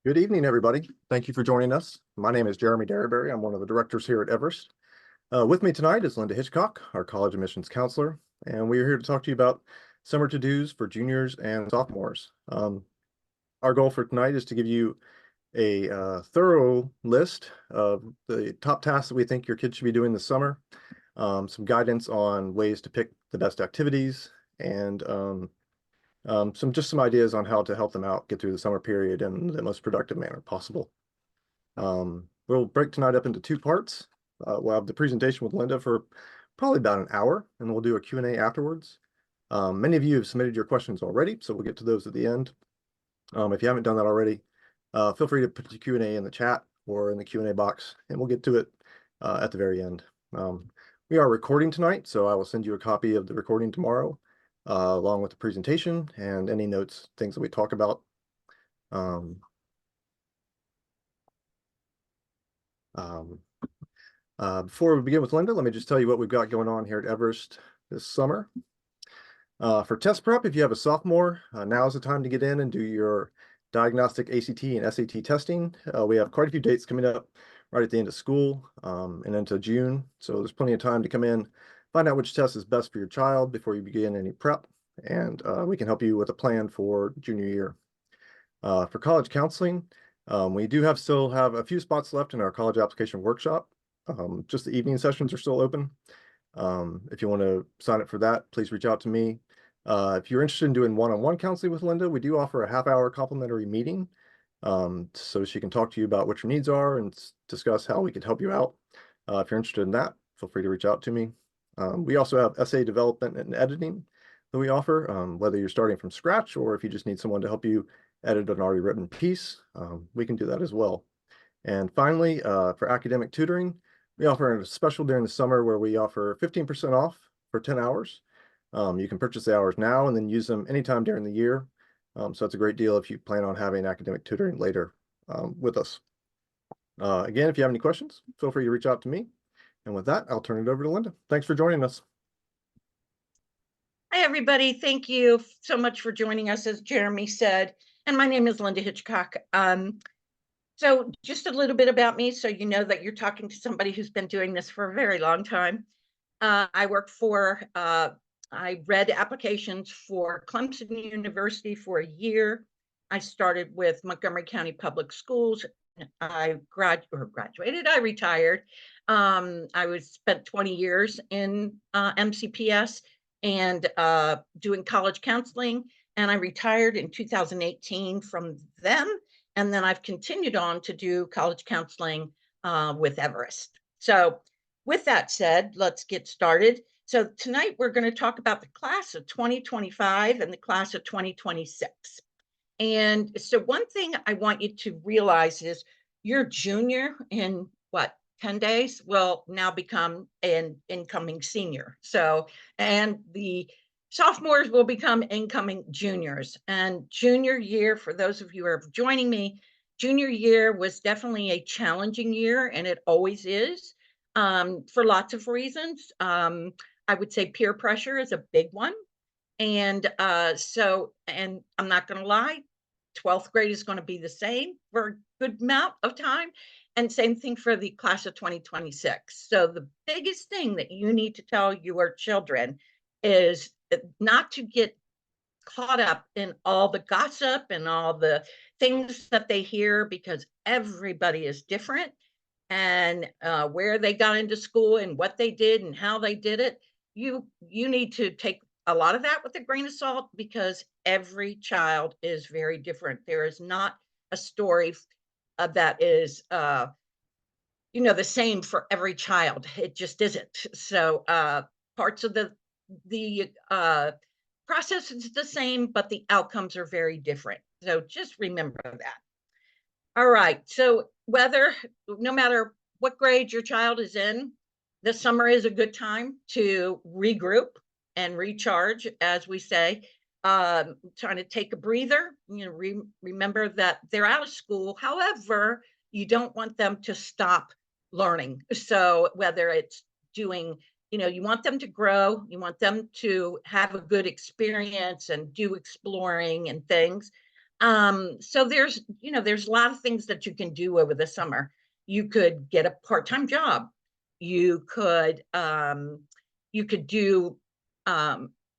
Good evening, everybody. Thank you for joining us. My name is Jeremy Derryberry. I'm one of the directors here at Everest. With me tonight is Linda Hitchcock, our college admissions counselor, and we are here to talk to you about summer to-dos for juniors and sophomores. Our goal for tonight is to give you a thorough list of the top tasks that we think your kids should be doing this summer, some guidance on ways to pick the best activities, and some ideas on how to help them out get through the summer period in the most productive manner possible. We'll break tonight up into two parts. We'll have the presentation with Linda for probably about an hour, and we'll do a Q&A afterwards. Many of you have submitted your questions already, so we'll get to those at the end. If you haven't done that already, feel free to put your Q&A in the chat or in the Q&A box, and we'll get to it at the very end. We are recording tonight, so I will send you a copy of the recording tomorrow, along with the presentation and any notes, things that we talk about. Before we begin with Linda, let me just tell you what we've got going on here at Everest this summer. For test prep, if you have a sophomore, now is the time to get in and do your diagnostic ACT and SAT testing. We have quite a few dates coming up right at the end of school and into June, so there's plenty of time to come in, find out which test is best for your child before you begin any prep, and we can help you with a plan for junior year. For college counseling, we do still have a few spots left in our college application workshop. Just the evening sessions are still open. If you want to sign up for that, please reach out to me. If you're interested in doing one-on-one counseling with Linda, we do offer a half-hour complimentary meeting, so she can talk to you about what your needs are and discuss how we could help you out. If you're interested in that, feel free to reach out to me. We also have essay development and editing that we offer, whether you're starting from scratch or if you just need someone to help you edit an already written piece, we can do that as well. And finally, for academic tutoring, we offer a special during the summer where we offer 15% off for 10 hours. You can purchase the hours now and then use them anytime during the year. So it's a great deal if you plan on having academic tutoring later with us. Again, if you have any questions, feel free to reach out to me. And with that, I'll turn it over to Linda. Thanks for joining us. Hi, everybody. Thank you so much for joining us, as Jeremy said. And my name is Linda Hitchcock. So just a little bit about me, so you know that you're talking to somebody who's been doing this for a very long time. I read applications for Clemson University for a year. I started with Montgomery County Public Schools. I graduated, I retired. I spent 20 years in MCPS and doing college counseling, and I retired in 2018 from them. And then I've continued on to do college counseling with Everest. So with that said, let's get started. So tonight we're going to talk about the class of 2025 and the class of 2026. And so one thing I want you to realize is your junior in 10 days will now become an incoming senior. So, and the sophomores will become incoming juniors. And junior year, for those of you who are joining me, junior year was definitely a challenging year, and it always is, for lots of reasons. I would say peer pressure is a big one. And and I'm not going to lie, 12th grade is going to be the same for a good amount of time. And same thing for the class of 2026. So the biggest thing that you need to tell your children is not to get caught up in all the gossip and all the things that they hear, because everybody is different, and where they got into school and what they did and how they did it. You need to take a lot of that with a grain of salt, because every child is very different. There is not a story that is the same for every child. It just isn't. So parts of the process is the same, but the outcomes are very different. So just remember that. All right. So no matter what grade your child is in, the summer is a good time to regroup and recharge, as we say. Trying to take a breather. Remember that they're out of school. However, you don't want them to stop learning. So whether it's doing, you want them to grow, you want them to have a good experience and do exploring and things. So there's a lot of things that you can do over the summer. You could get a part-time job. You could do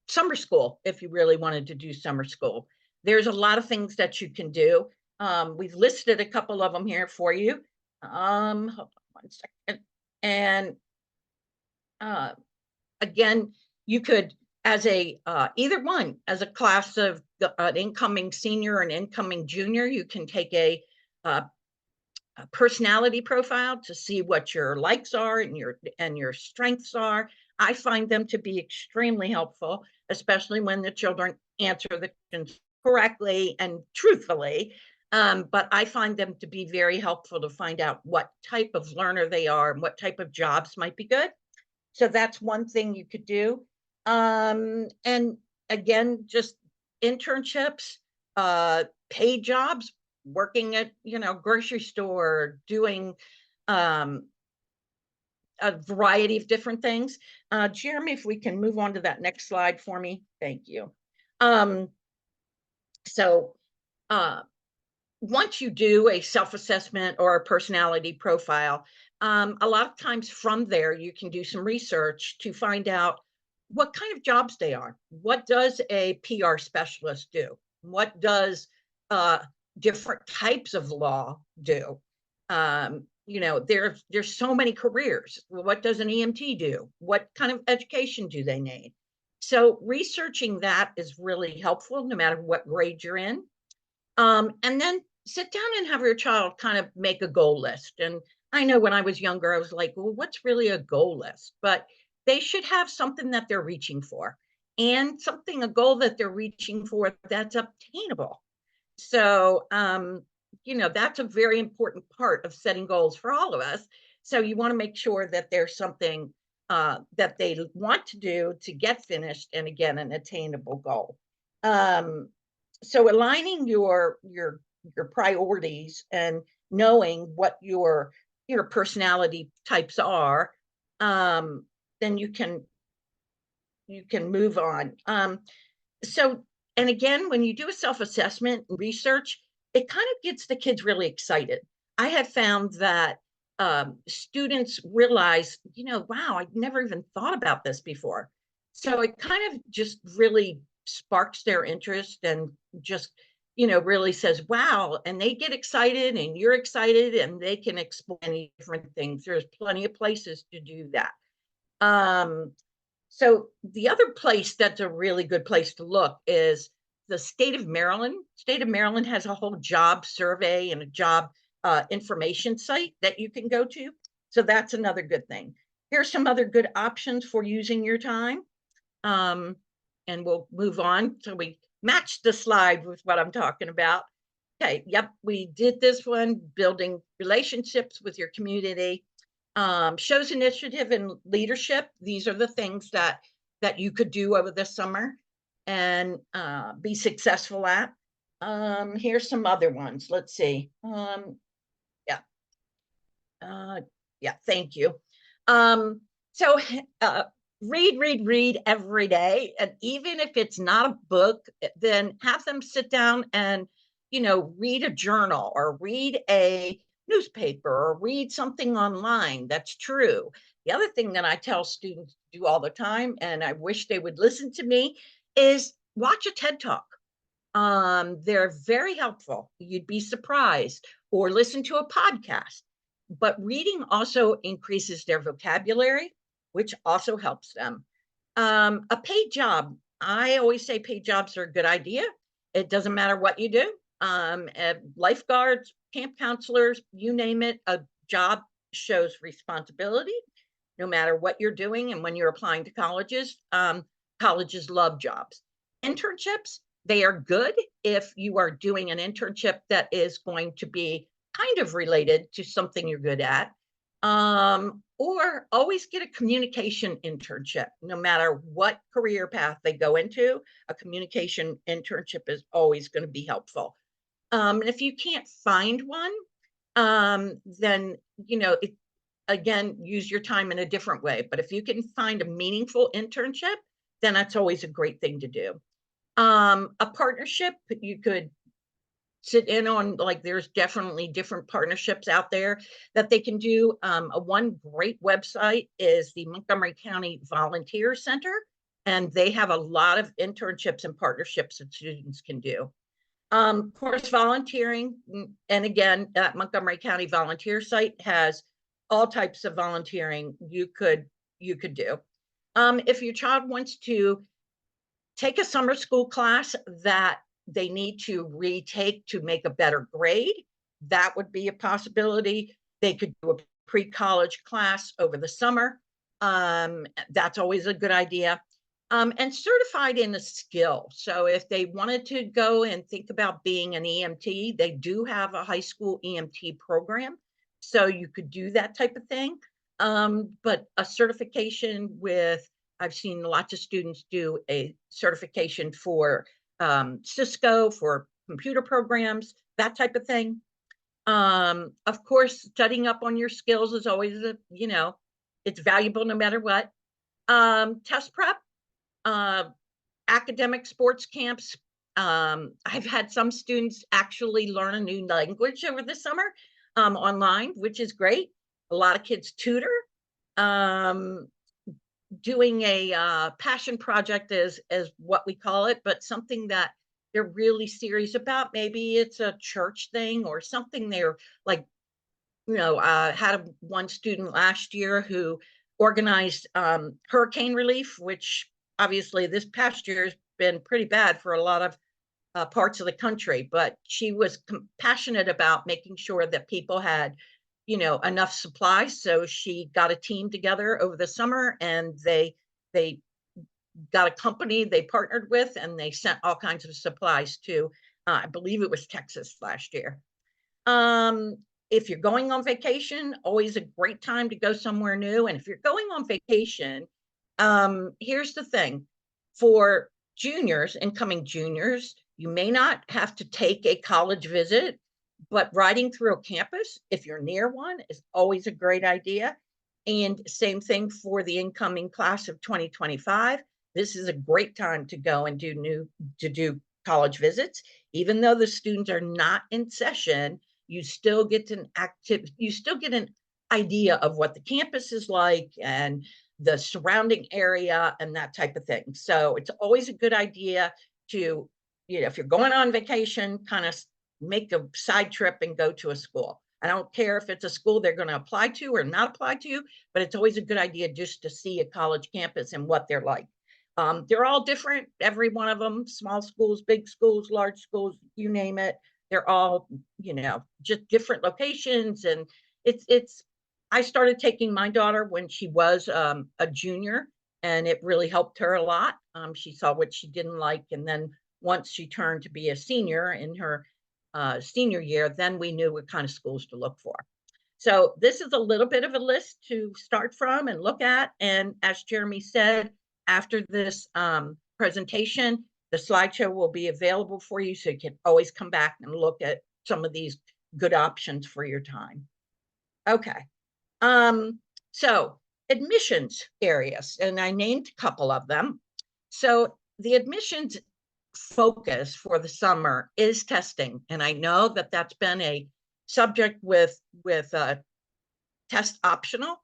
summer school if you really wanted to do summer school. There's a lot of things that you can do. We've listed a couple of them here for you. Hold on one second. And uh, again, you could, as a either one, as a class of an incoming senior and incoming junior, you can take uh, a personality profile to see what your likes are and your strengths are. I find them to be extremely helpful, especially when the children answer the questions correctly and truthfully. But I find them to be very helpful to find out what type of learner they are and what type of jobs might be good. So that's one thing you could do. And again, just internships, paid jobs, working at, grocery store, doing um, a variety of different things. Jeremy, if we can move on to that next slide for me. Thank you. Um, so uh, once you do a self-assessment or a personality profile, a lot of times from there, you can do some research to find out what kind of jobs they are. What does a PR specialist do? What does uh, different types of law do? There's so many careers. What does an EMT do? What kind of education do they need? So researching that is really helpful no matter what grade you're in. And then sit down and have your child kind of make a goal list. And I know when I was younger, I was like, well, what's really a goal list? But they should have something that they're reaching for and a goal that they're reaching for that's obtainable. So, that's a very important part of setting goals for all of us. So you want to make sure that there's something that they want to do to get finished, and again, an attainable goal. Um, so aligning your priorities and knowing what your personality types are, then you can move on. So, and again, when you do a self-assessment and research, it kind of gets the kids really excited. I had found that students realize, wow, I never even thought about this before. So it kind of just really sparks their interest and just, really says, wow, and they get excited and you're excited and they can explain different things. There's plenty of places to do that. Um, so the other place that's a really good place to look is the state of Maryland. State of Maryland has a whole job survey and a job information site that you can go to. So that's another good thing. Here's some other good options for using your time. And we'll move on. So we matched the slide with what I'm talking about. Okay, yep, we did this one, building relationships with your community. Shows initiative and leadership. These are the things that you could do over the summer and be successful at. Here's some other ones. Let's see. Yeah. Yeah, thank you. So read every day. And even if it's not a book, then have them sit down and, read a journal or read a newspaper or read something online that's true. The other thing that I tell students to do all the time, and I wish they would listen to me, is watch a TED Talk. They're very helpful. You'd be surprised, or listen to a podcast. But reading also increases their vocabulary, which also helps them. A paid job. I always say paid jobs are a good idea. It doesn't matter what you do. Lifeguards, camp counselors, you name it, a job shows responsibility no matter what you're doing. And when you're applying to colleges, colleges love jobs. Internships, they are good if you are doing an internship that is going to be kind of related to something you're good at. Or always get a communication internship. No matter what career path they go into, a communication internship is always going to be helpful. And if you can't find one, then, again, use your time in a different way. But if you can find a meaningful internship, then that's always a great thing to do. A partnership, you could sit in on, like, there's definitely different partnerships out there that they can do. A one great website is the Montgomery County Volunteer Center, and they have a lot of internships and partnerships that students can do. Of course, volunteering, and again, that Montgomery County volunteer site has all types of volunteering you could do. If your child wants to take a summer school class that they need to retake to make a better grade, that would be a possibility. They could do a pre-college class over the summer. That's always a good idea. And certified in a skill. So if they wanted to go and think about being an EMT, they do have a high school EMT program. So you could do that type of thing. But a certification with, I've seen lots of students do a certification for Cisco, for computer programs, that type of thing. Of course, studying up on your skills is always, it's valuable no matter what. Test prep, academic sports camps. I've had some students actually learn a new language over the summer online, which is great. A lot of kids tutor. Doing a passion project is what we call it, but something that they're really serious about. Maybe it's a church thing or something they're like, had one student last year who organized hurricane relief, which obviously this past year has been pretty bad for a lot of parts of the country, but she was passionate about making sure that people had, enough supplies. So she got a team together over the summer, and they got a company they partnered with, and they sent all kinds of supplies to, I believe it was Texas last year. If you're going on vacation, always a great time to go somewhere new. And if you're going on vacation, here's the thing. For juniors, incoming juniors, you may not have to take a college visit, but riding through a campus, if you're near one, is always a great idea. And same thing for the incoming class of 2025. This is a great time to go and do college visits. Even though the students are not in session, you still get an idea of what the campus is like and the surrounding area and that type of thing. So it's always a good idea to, if you're going on vacation, kind of make a side trip and go to a school. I don't care if it's a school they're going to apply to or not apply to, but it's always a good idea just to see a college campus and what they're like. They're all different, every one of them, small schools, big schools, large schools, you name it. They're all, just different locations. And I started taking my daughter when she was a junior, and it really helped her a lot. She saw what she didn't like. And then once she turned to be a senior in her senior year, then we knew what kind of schools to look for. So this is a little bit of a list to start from and look at. And as Jeremy said, after this presentation, the slideshow will be available for you, so you can always come back and look at some of these good options for your time. Okay. So admissions areas, and I named a couple of them. So the admissions focus for the summer is testing. And I know that that's been a subject with test optional.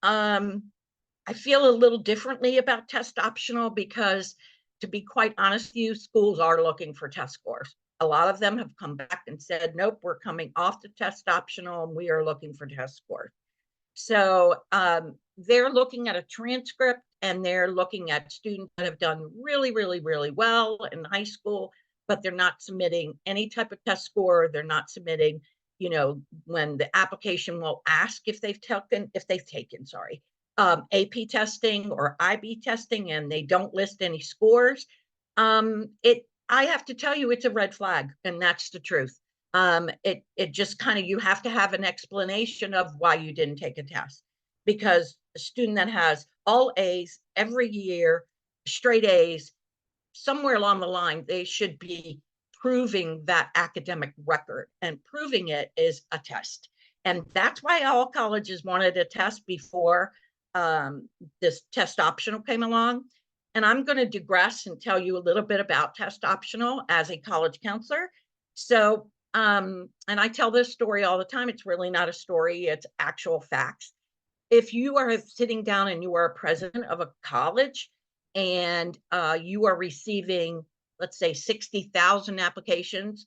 I feel a little differently about test optional because, to be quite honest with you, schools are looking for test scores. A lot of them have come back and said, nope, we're coming off the test optional and we are looking for test scores. So they're looking at a transcript, and they're looking at students that have done really, really, really well in high school, but they're not submitting any type of test score. They're not submitting, when the application will ask if they've taken, AP testing or IB testing, and they don't list any scores. I have to tell you, it's a red flag, and that's the truth. It just kind of, you have to have an explanation of why you didn't take a test, because a student that has all A's every year, straight A's, somewhere along the line, they should be proving that academic record, and proving it is a test. And that's why all colleges wanted a test before this test optional came along. And I'm going to digress and tell you a little bit about test optional as a college counselor. So, and I tell this story all the time. It's really not a story, it's actual facts. If you are sitting down and you are a president of a college and you are receiving, let's say, 60,000 applications,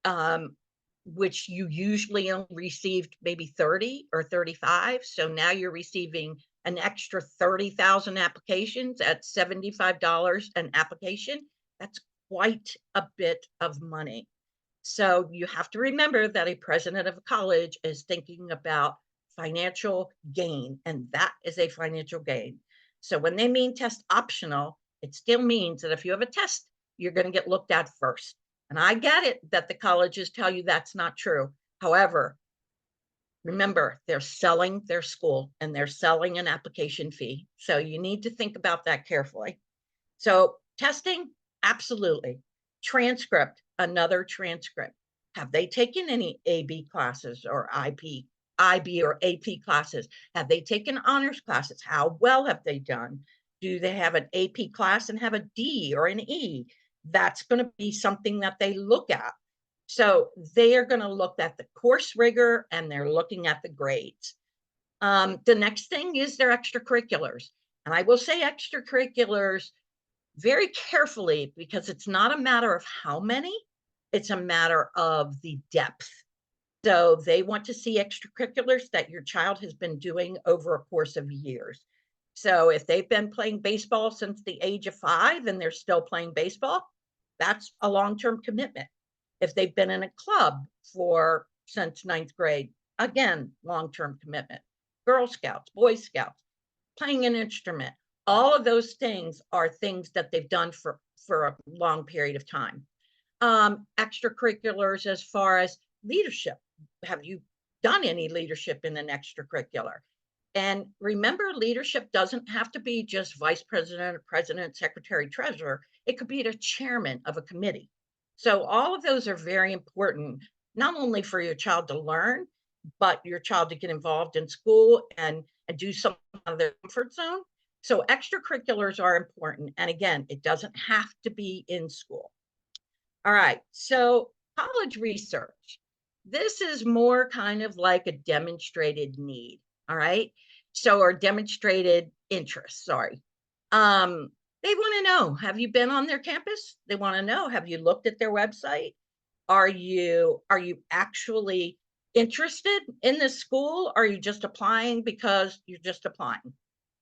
um, which you usually only received maybe 30 or 35. So now you're receiving an extra 30,000 applications at $75 an application. That's quite a bit of money. So you have to remember that a president of a college is thinking about financial gain, and that is a financial gain. So when they mean test optional, it still means that if you have a test, you're going to get looked at first. And I get it that the colleges tell you that's not true. However, remember, they're selling their school and they're selling an application fee. So you need to think about that carefully. So testing, absolutely. Transcript, another transcript. Have they taken any AB classes or IB or AP classes? Have they taken honors classes? How well have they done? Do they have an AP class and have a D or an E? That's going to be something that they look at. So they are going to look at the course rigor and they're looking at the grades. The next thing is their extracurriculars. And I will say extracurriculars very carefully because it's not a matter of how many, it's a matter of the depth. So they want to see extracurriculars that your child has been doing over a course of years. So if they've been playing baseball since the age of 5 and they're still playing baseball, that's a long-term commitment. If they've been in a club for since 9th grade, again, long-term commitment. Girl Scouts, Boy Scouts, playing an instrument, all of those things are things that they've done for a long period of time. Extracurriculars as far as leadership. Have you done any leadership in an extracurricular? And remember, leadership doesn't have to be just vice president, president, secretary, treasurer. It could be the chairman of a committee. So all of those are very important, not only for your child to learn, but your child to get involved in school and do something out of their comfort zone. So extracurriculars are important. And again, it doesn't have to be in school. All right, so college research. This is more kind of like a demonstrated need, all right? So, or demonstrated interest, sorry. They want to know, have you been on their campus? They want to know, have you looked at their website? Are you actually interested in this school? Or are you just applying because you're just applying?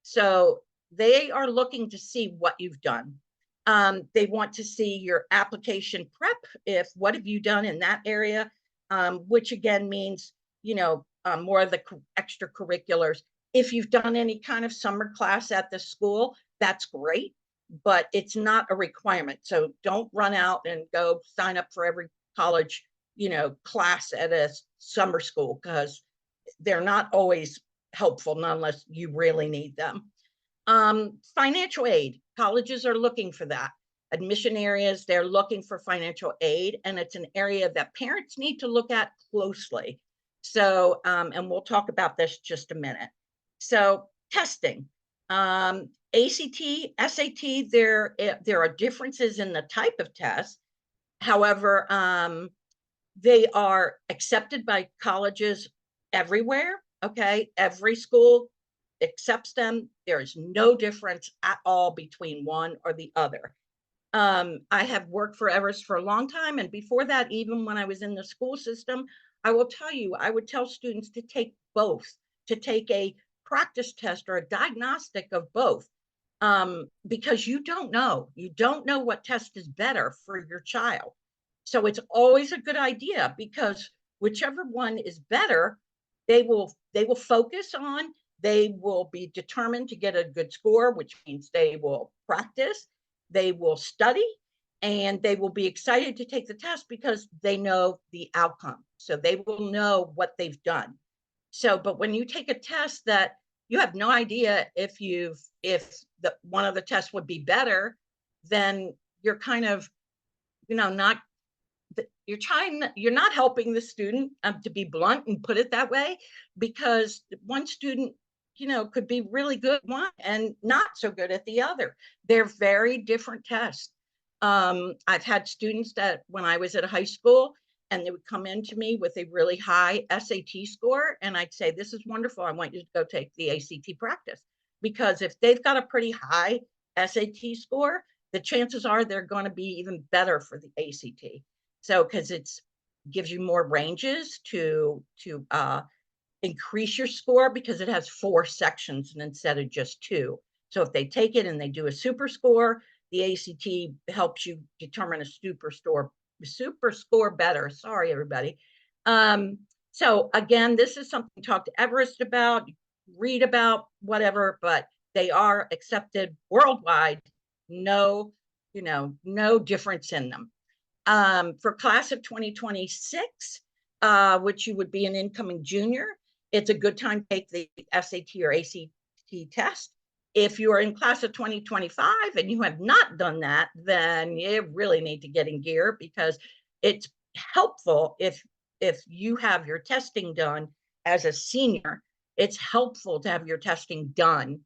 So they are looking to see what you've done. They want to see your application prep. If what have you done in that area, which again means, you know, more of the extracurriculars. If you've done any kind of summer class at the school, that's great, but it's not a requirement. So don't run out and go sign up for every college, you know, class at a summer school because they're not always helpful unless you really need them. Financial aid, colleges are looking for that. Admission areas, they're looking for financial aid, and it's an area that parents need to look at closely. So, and we'll talk about this just a minute. So, testing, ACT, SAT, there are differences in the type of test. However, they are accepted by colleges everywhere. Okay, every school accepts them. There is no difference at all between one or the other. I have worked for Everest for a long time. And before that, even when I was in the school system, I will tell you, I would tell students to take both, to take a practice test or a diagnostic of both. Because you don't know what test is better for your child. So it's always a good idea because whichever one is better, they will focus on, they will be determined to get a good score, which means they will practice, they will study, and they will be excited to take the test because they know the outcome. So they will know what they've done. So, but when you take a test that you have no idea if the one of the tests would be better, then you're kind of, you know, not, you're not helping the student, to be blunt and put it that way, because one student, you know, could be really good one and not so good at the other. They're very different tests. I've had students that when I was at a high school and they would come into me with a really high SAT score, and I'd say, this is wonderful. I want you to go take the ACT practice. Because if they've got a pretty high SAT score, the chances are they're going to be even better for the ACT. So, because it's gives you more ranges to increase your score, because it has 4 sections instead of just 2. So if they take it and they do a super score, the ACT helps you determine a super score better. Sorry, everybody. So again, this is something to talk to Everest about, read about, whatever, but they are accepted worldwide. No, no difference in them. For class of 2026, which you would be an incoming junior, it's a good time to take the SAT or ACT test. If you are in class of 2025 and you have not done that, then you really need to get in gear, because it's helpful if you have your testing done as a senior. It's helpful to have your testing done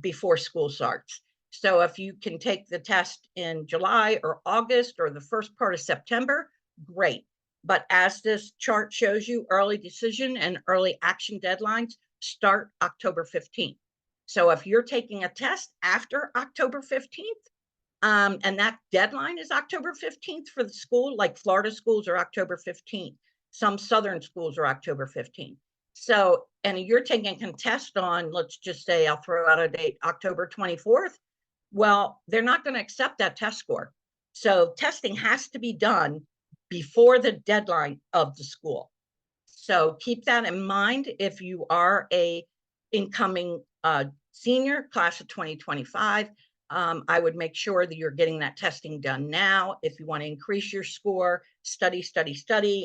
before school starts. So if you can take the test in July or August or the first part of September, great. But as this chart shows you, early decision and early action deadlines start October 15th. So if you're taking a test after October 15th, and that deadline is October 15th for the school, like Florida schools are October 15th. Some Southern schools are October 15th. So, and you're taking a test on, let's just say, I'll throw out a date, October 24th. Well, they're not going to accept that test score. So testing has to be done before the deadline of the school. So keep that in mind if you are a incoming senior class of 2025. I would make sure that you're getting that testing done now. If you want to increase your score, study,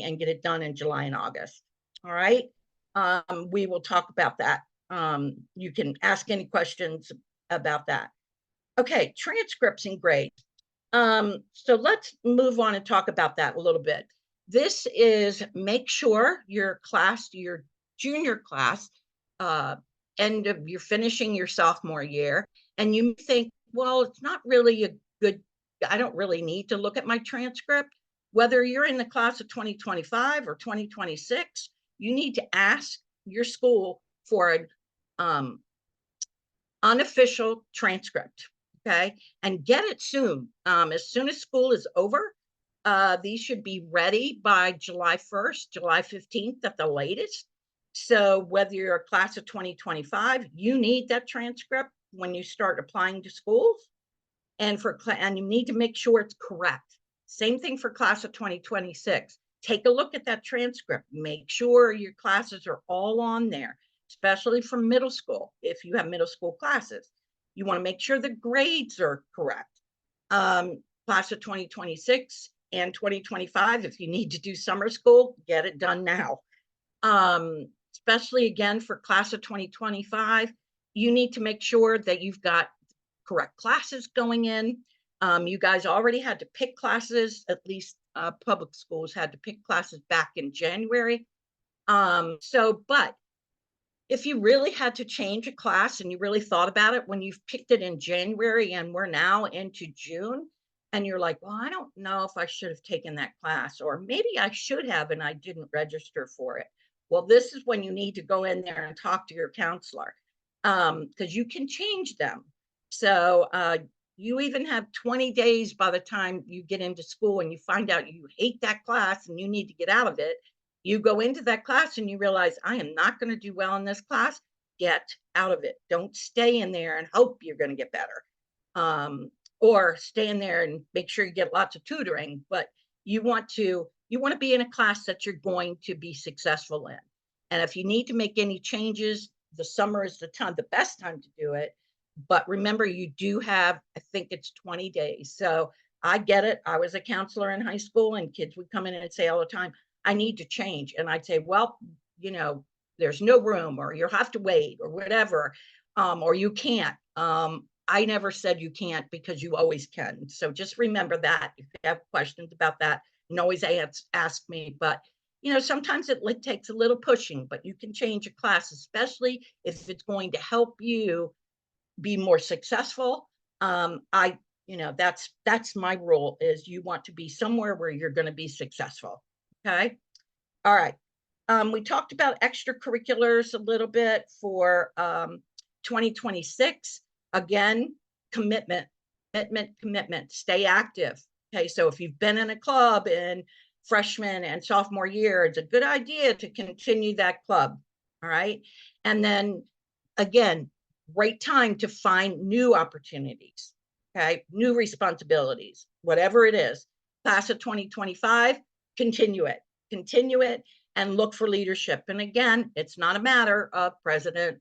and get it done in July and August. All right. We will talk about that. You can ask any questions about that. Okay, transcripts and grades. So let's move on and talk about that a little bit. This is make sure your class, your junior class, you're finishing your sophomore year, and you think, well, it's not really a good, I don't really need to look at my transcript. Whether you're in the class of 2025 or 2026, you need to ask your school for an unofficial transcript. Okay, and get it soon. As soon as school is over, these should be ready by July 1st, July 15th at the latest. So whether you're a class of 2025, you need that transcript when you start applying to schools, and you need to make sure it's correct. Same thing for class of 2026. Take a look at that transcript. Make sure your classes are all on there, especially from middle school. If you have middle school classes, you want to make sure the grades are correct. Class of 2026 and 2025, if you need to do summer school, get it done now. Especially again for class of 2025, you need to make sure that you've got correct classes going in. You guys already had to pick classes, at least public schools had to pick classes back in January. But if you really had to change a class and you really thought about it when you've picked it in January and we're now into June, and you're like, well, I don't know if I should have taken that class, or maybe I should have and I didn't register for it. Well, this is when you need to go in there and talk to your counselor, because you can change them. So you even have 20 days by the time you get into school and you find out you hate that class and you need to get out of it. You go into that class and you realize, I am not going to do well in this class. Get out of it. Don't stay in there and hope you're going to get better. Or stay in there and make sure you get lots of tutoring. But you want to be in a class that you're going to be successful in. And if you need to make any changes, the summer is the best time to do it. But remember, you do have, I think it's 20 days. So I get it. I was a counselor in high school and kids would come in and say all the time, I need to change. And I'd say, well, there's no room, or you'll have to wait, or whatever, or you can't. I never said you can't, because you always can. So just remember that. If you have questions about that, you can always ask me. But, sometimes it takes a little pushing, but you can change a class, especially if it's going to help you be more successful. I That's my rule, is you want to be somewhere where you're going to be successful. Okay. All right. We talked about extracurriculars a little bit for 2026. Again, commitment, commitment, stay active. Okay, so if you've been in a club in freshman and sophomore year, it's a good idea to continue that club. All right. And then again, great time to find new opportunities. Okay, new responsibilities, whatever it is. Class of 2025, continue it, and look for leadership. And again, it's not a matter of president.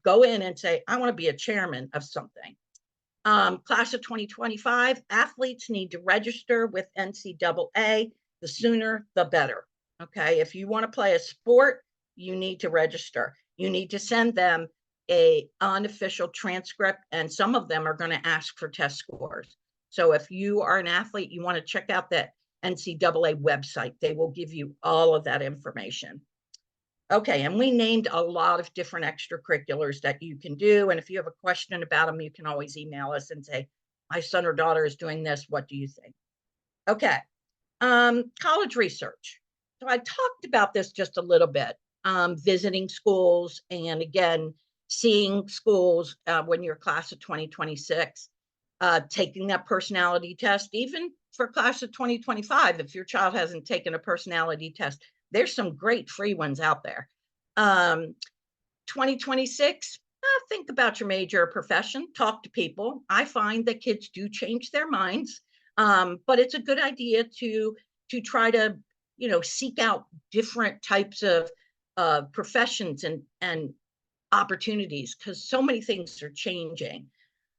Go in and say, I want to be a chairman of something. Class of 2025, athletes need to register with NCAA. The sooner, the better. Okay, if you want to play a sport, you need to register. You need to send them a unofficial transcript, and some of them are going to ask for test scores. So if you are an athlete, you want to check out that NCAA website. They will give you all of that information. Okay, and we named a lot of different extracurriculars that you can do. And if you have a question about them, you can always email us and say, my son or daughter is doing this. What do you think? Okay, college research. So I talked about this just a little bit, visiting schools, and again, seeing schools when you're class of 2026, taking that personality test, even for class of 2025, if your child hasn't taken a personality test, there's some great free ones out there. 2026, think about your major or profession, talk to people. I find that kids do change their minds, but it's a good idea to try to, seek out different types of professions and opportunities, because so many things are changing.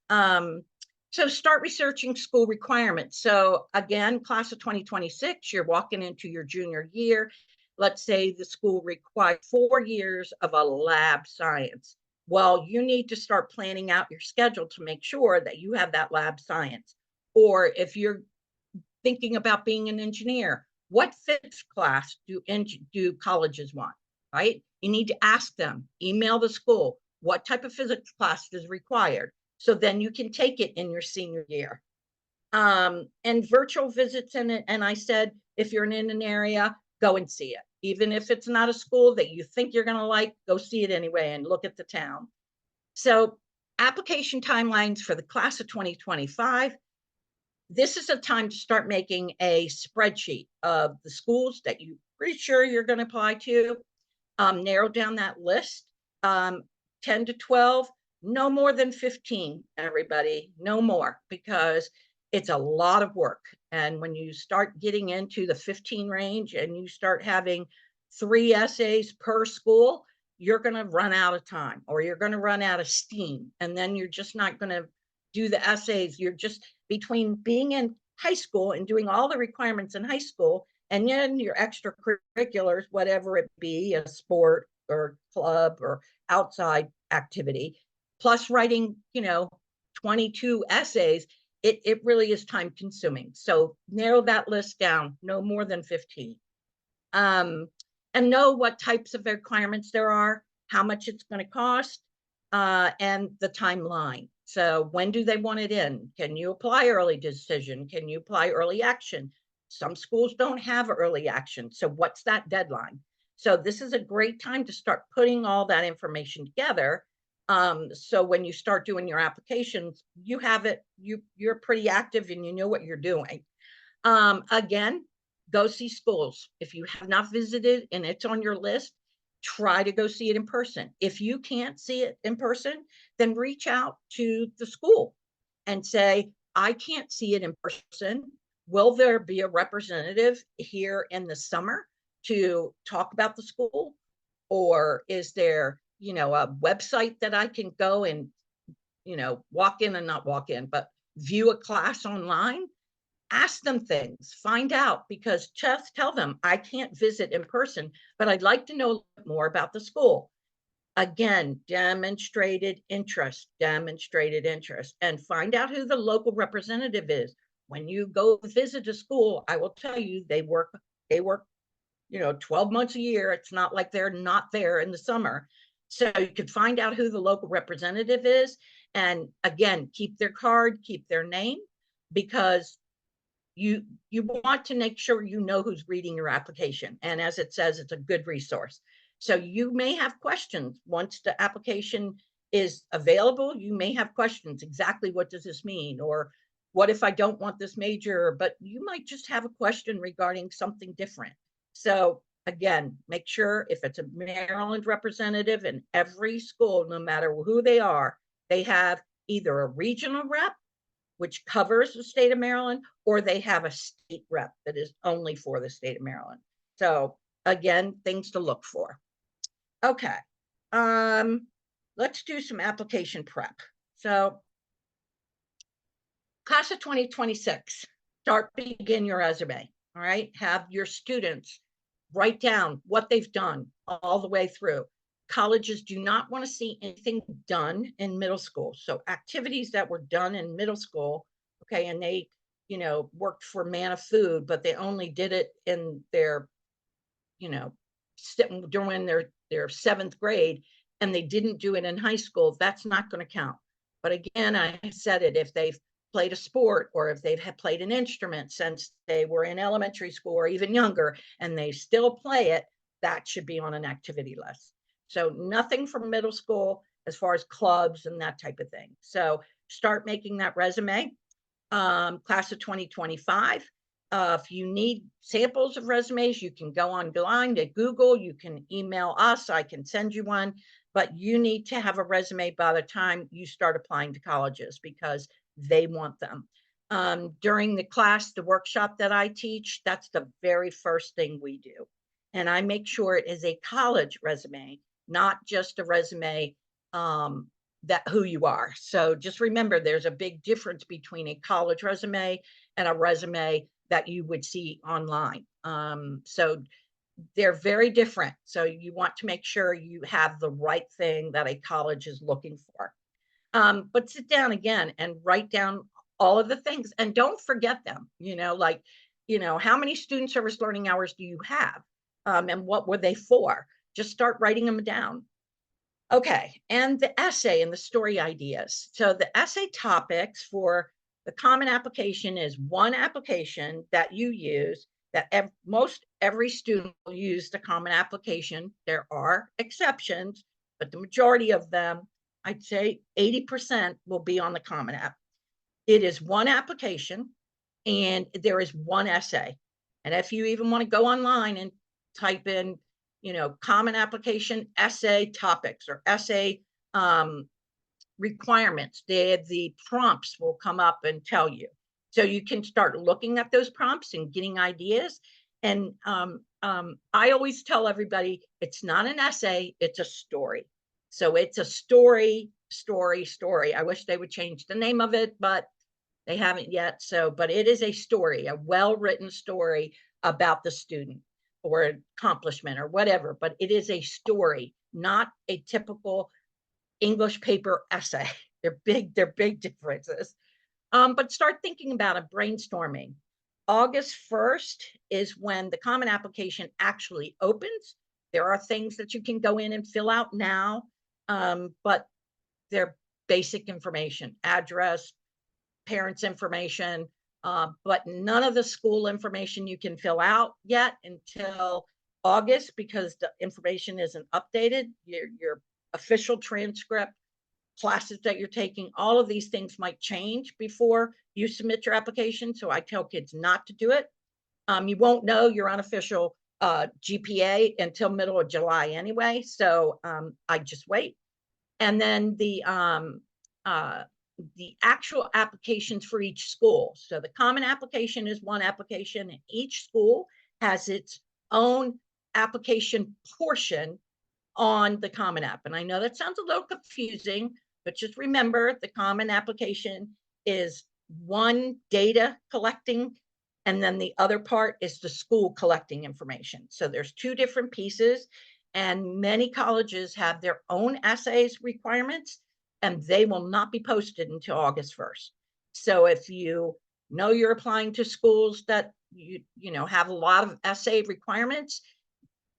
So start researching school requirements. So again, class of 2026, you're walking into your junior year. Let's say the school requires 4 years of a lab science. Well, you need to start planning out your schedule to make sure that you have that lab science. Or if you're thinking about being an engineer, what physics class do colleges want, right? You need to ask them, email the school, what type of physics class is required? So then you can take it in your senior year. And virtual visits in it. And I said, if you're in an area, go and see it. Even if it's not a school that you think you're going to like, go see it anyway and look at the town. So application timelines for the class of 2025. This is a time to start making a spreadsheet of the schools that you're pretty sure you're going to apply to. Narrow down that list, 10 to 12, no more than 15, everybody, no more, because it's a lot of work. And when you start getting into the 15 range and you start having 3 essays per school, you're going to run out of time, or you're going to run out of steam. And then you're just not going to do the essays. You're just, between being in high school and doing all the requirements in high school, and then your extracurriculars, whatever it be, a sport or club or outside activity, plus writing, 22 essays, it really is time consuming. So narrow that list down, no more than 15. And know what types of requirements there are, how much it's going to cost, and the timeline. So when do they want it in? Can you apply early decision? Can you apply early action? Some schools don't have early action. So what's that deadline? So this is a great time to start putting all that information together. So when you start doing your applications, you have it, you're pretty active and you know what you're doing. Again, go see schools. If you have not visited and it's on your list, try to go see it in person. If you can't see it in person, then reach out to the school and say, I can't see it in person. Will there be a representative here in the summer to talk about the school? Or is there, a website that I can go and, walk in and not walk in, but view a class online? Ask them things, find out, because just tell them, I can't visit in person, but I'd like to know more about the school. Again, demonstrated interest, and find out who the local representative is. When you go visit a school, I will tell you, they work, 12 months a year. It's not like they're not there in the summer. So you can find out who the local representative is And again, keep their card, keep their name, because you want to make sure you know who's reading your application. And as it says, it's a good resource. So you may have questions once the application is available. You may have questions. Exactly what does this mean? Or what if I don't want this major? But you might just have a question regarding something different. So again, make sure if it's a Maryland representative in every school, no matter who they are, they have either a regional rep, which covers the state of Maryland, or they have a state rep that is only for the state of Maryland. So again, things to look for. Okay, let's do some application prep. So class of 2026, begin your resume, all right? Have your students write down what they've done all the way through. Colleges do not want to see anything done in middle school. So activities that were done in middle school, okay, and they, worked for Man of Food, but they only did it in their, during their 7th grade, and they didn't do it in high school, that's not going to count. But again, I said it, if they've played a sport, or if they've played an instrument since they were in elementary school or even younger, and they still play it, that should be on an activity list. So nothing from middle school as far as clubs and that type of thing. So start making that resume. Class of 2025. If you need samples of resumes, you can go online to Google, you can email us, I can send you one, but you need to have a resume by the time you start applying to colleges, because they want them. During the class, the workshop that I teach, that's the very first thing we do. And I make sure it is a college resume, not just a resume that who you are. So just remember, there's a big difference between a college resume and a resume that you would see online. So they're very different. So you want to make sure you have the right thing that a college is looking for. But sit down again and write down all of the things, and don't forget them, how many student service learning hours do you have? And what were they for? Just start writing them down. Okay, and the essay and the story ideas. So the essay topics for the common application is one application that you use, that most every student will use the common application. There are exceptions, but the majority of them, I'd say 80%, will be on the common app. It is one application and there is one essay. And if you even want to go online and type in, common application essay topics or essay requirements, the prompts will come up and tell you. So you can start looking at those prompts and getting ideas. And I always tell everybody, it's not an essay, it's a story. So it's a story. I wish they would change the name of it, but they haven't yet. So, but it is a story, a well-written story about the student or accomplishment or whatever, but it is a story, not a typical English paper essay. They're big differences. But start thinking about it, brainstorming. August 1st is when the common application actually opens. There are things that you can go in and fill out now, but they're basic information, address, parents' information, but none of the school information you can fill out yet until August, because the information isn't updated. Your official transcript, classes that you're taking, all of these things might change before you submit your application. So I tell kids not to do it. You won't know your unofficial GPA until middle of July anyway. So I just wait. And then the actual applications for each school. So the common application is one application, and each school has its own application portion on the common app. And I know that sounds a little confusing, but just remember the common application is one data collecting, and then the other part is the school collecting information. So there's two different pieces, and many colleges have their own essays requirements, and they will not be posted until August 1st. So if you know you're applying to schools that you know have a lot of essay requirements,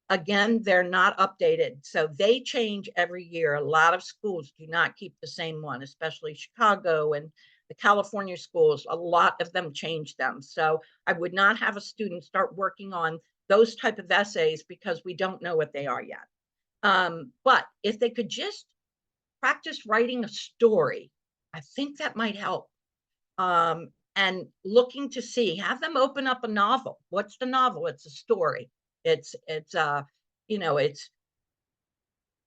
Again, they're not updated. So they change every year. A lot of schools do not keep the same one, especially Chicago and the California schools. A lot of them change them. So I would not have a student start working on those type of essays because we don't know what they are yet. But if they could just practice writing a story, I think that might help. And looking to see, have them open up a novel. What's the novel? It's a story. It's it's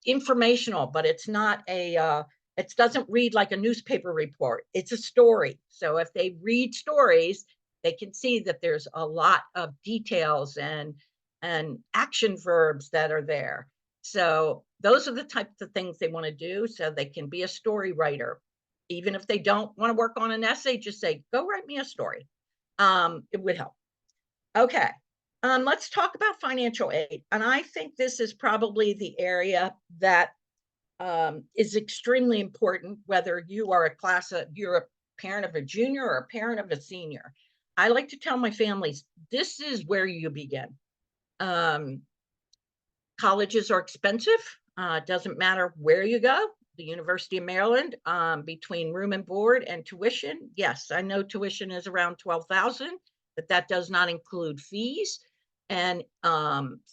informational, but it's not it doesn't read like a newspaper report. It's a story. So if they read stories, they can see that there's a lot of details and action verbs that are there. So those are the types of things they want to do so they can be a story writer. Even if they don't want to work on an essay, just say, go write me a story. It would help. Okay. Let's talk about financial aid. And I think this is probably the area that is extremely important, whether you are you're a parent of a junior or a parent of a senior. I like to tell my families, this is where you begin. Um, Colleges are expensive. Doesn't matter where you go. The University of Maryland, between room and board and tuition. Yes, I know tuition is around 12,000, but that does not include fees. And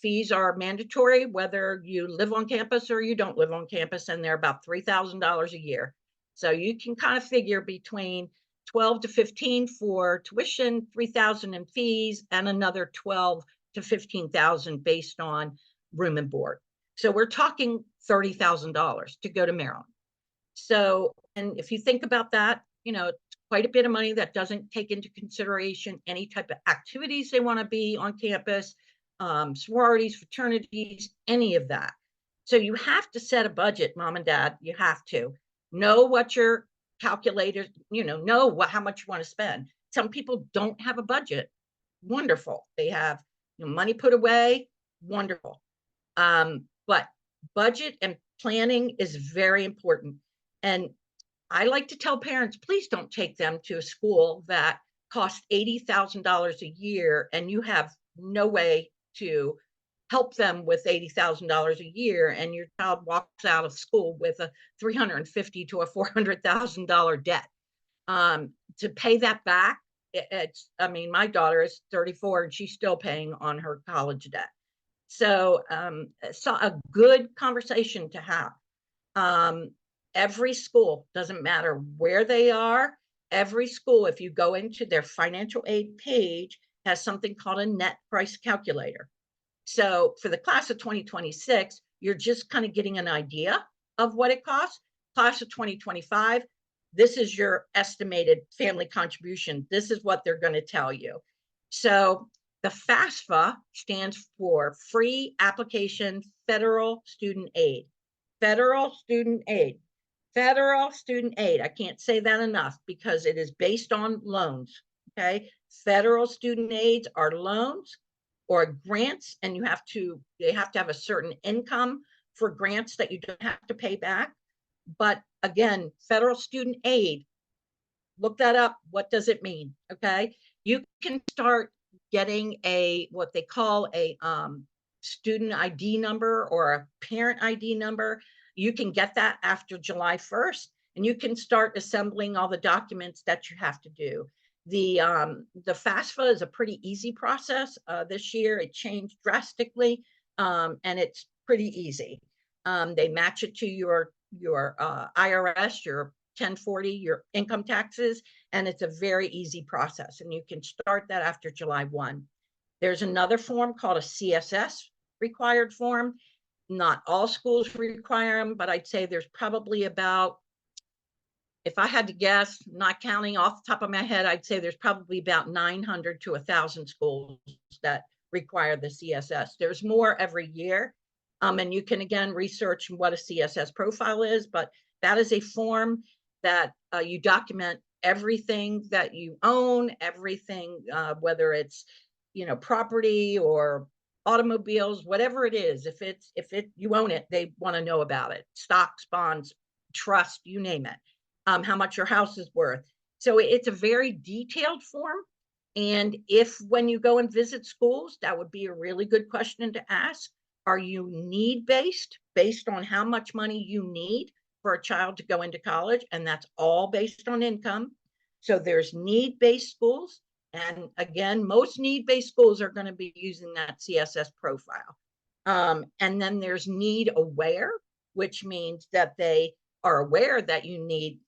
fees are mandatory whether you live on campus or you don't live on campus, and they're about $3,000 a year. So you can kind of figure between 12 to 15 for tuition, 3,000 in fees, and another 12 to 15,000 based on room and board. So we're talking $30,000 to go to Maryland. So, and if you think about that, it's quite a bit of money that doesn't take into consideration any type of activities they want to be on campus, sororities, fraternities, any of that. So you have to set a budget, mom and dad. You have to know what your calculators, know how much you want to spend. Some people don't have a budget. Wonderful. They have money put away. Wonderful. But budget and planning is very important. And I like to tell parents, please don't take them to a school that costs $80,000 a year and you have no way to help them with $80,000 a year, and your child walks out of school with a $350,000 to a $400,000 debt. To pay that back, my daughter is 34 and she's still paying on her college debt. So a good conversation to have. Every school, doesn't matter where they are, every school, if you go into their financial aid page, has something called a net price calculator. So for the class of 2026, you're just kind of getting an idea of what it costs. Class of 2025, this is your estimated family contribution. This is what they're going to tell you. So the FAFSA stands for Free Application Federal Student Aid. Federal Student Aid. Federal Student Aid. I can't say that enough because it is based on loans. Okay. Federal student aids are loans or grants, and they have to have a certain income for grants that you don't have to pay back. But again, federal student aid, look that up. What does it mean? Okay. You can start getting what they call a student ID number or a parent ID number. You can get that after July 1st, and you can start assembling all the documents that you have to do. The FAFSA is a pretty easy process. This year it changed drastically, and it's pretty easy. They match it to your IRS, your 1040, your income taxes, and it's a very easy process. And you can start that after July 1. There's another form called a CSS required form. Not all schools require them, but I'd say there's probably about, if I had to guess, not counting off the top of my head, I'd say there's probably about 900 to 1,000 schools that require the CSS. There's more every year. And you can, again, research what a CSS profile is, but that is a form that you document everything that you own, everything, whether it's, property or automobiles, whatever it is. If you own it, they want to know about it. Stocks, bonds, trust, you name it. How much your house is worth. So it's a very detailed form. And if when you go and visit schools, that would be a really good question to ask. Are you need-based, based on how much money you need for a child to go into college? And that's all based on income. So there's need-based schools. And again, most need-based schools are going to be using that CSS profile. And then there's need aware, which means that they are aware that you need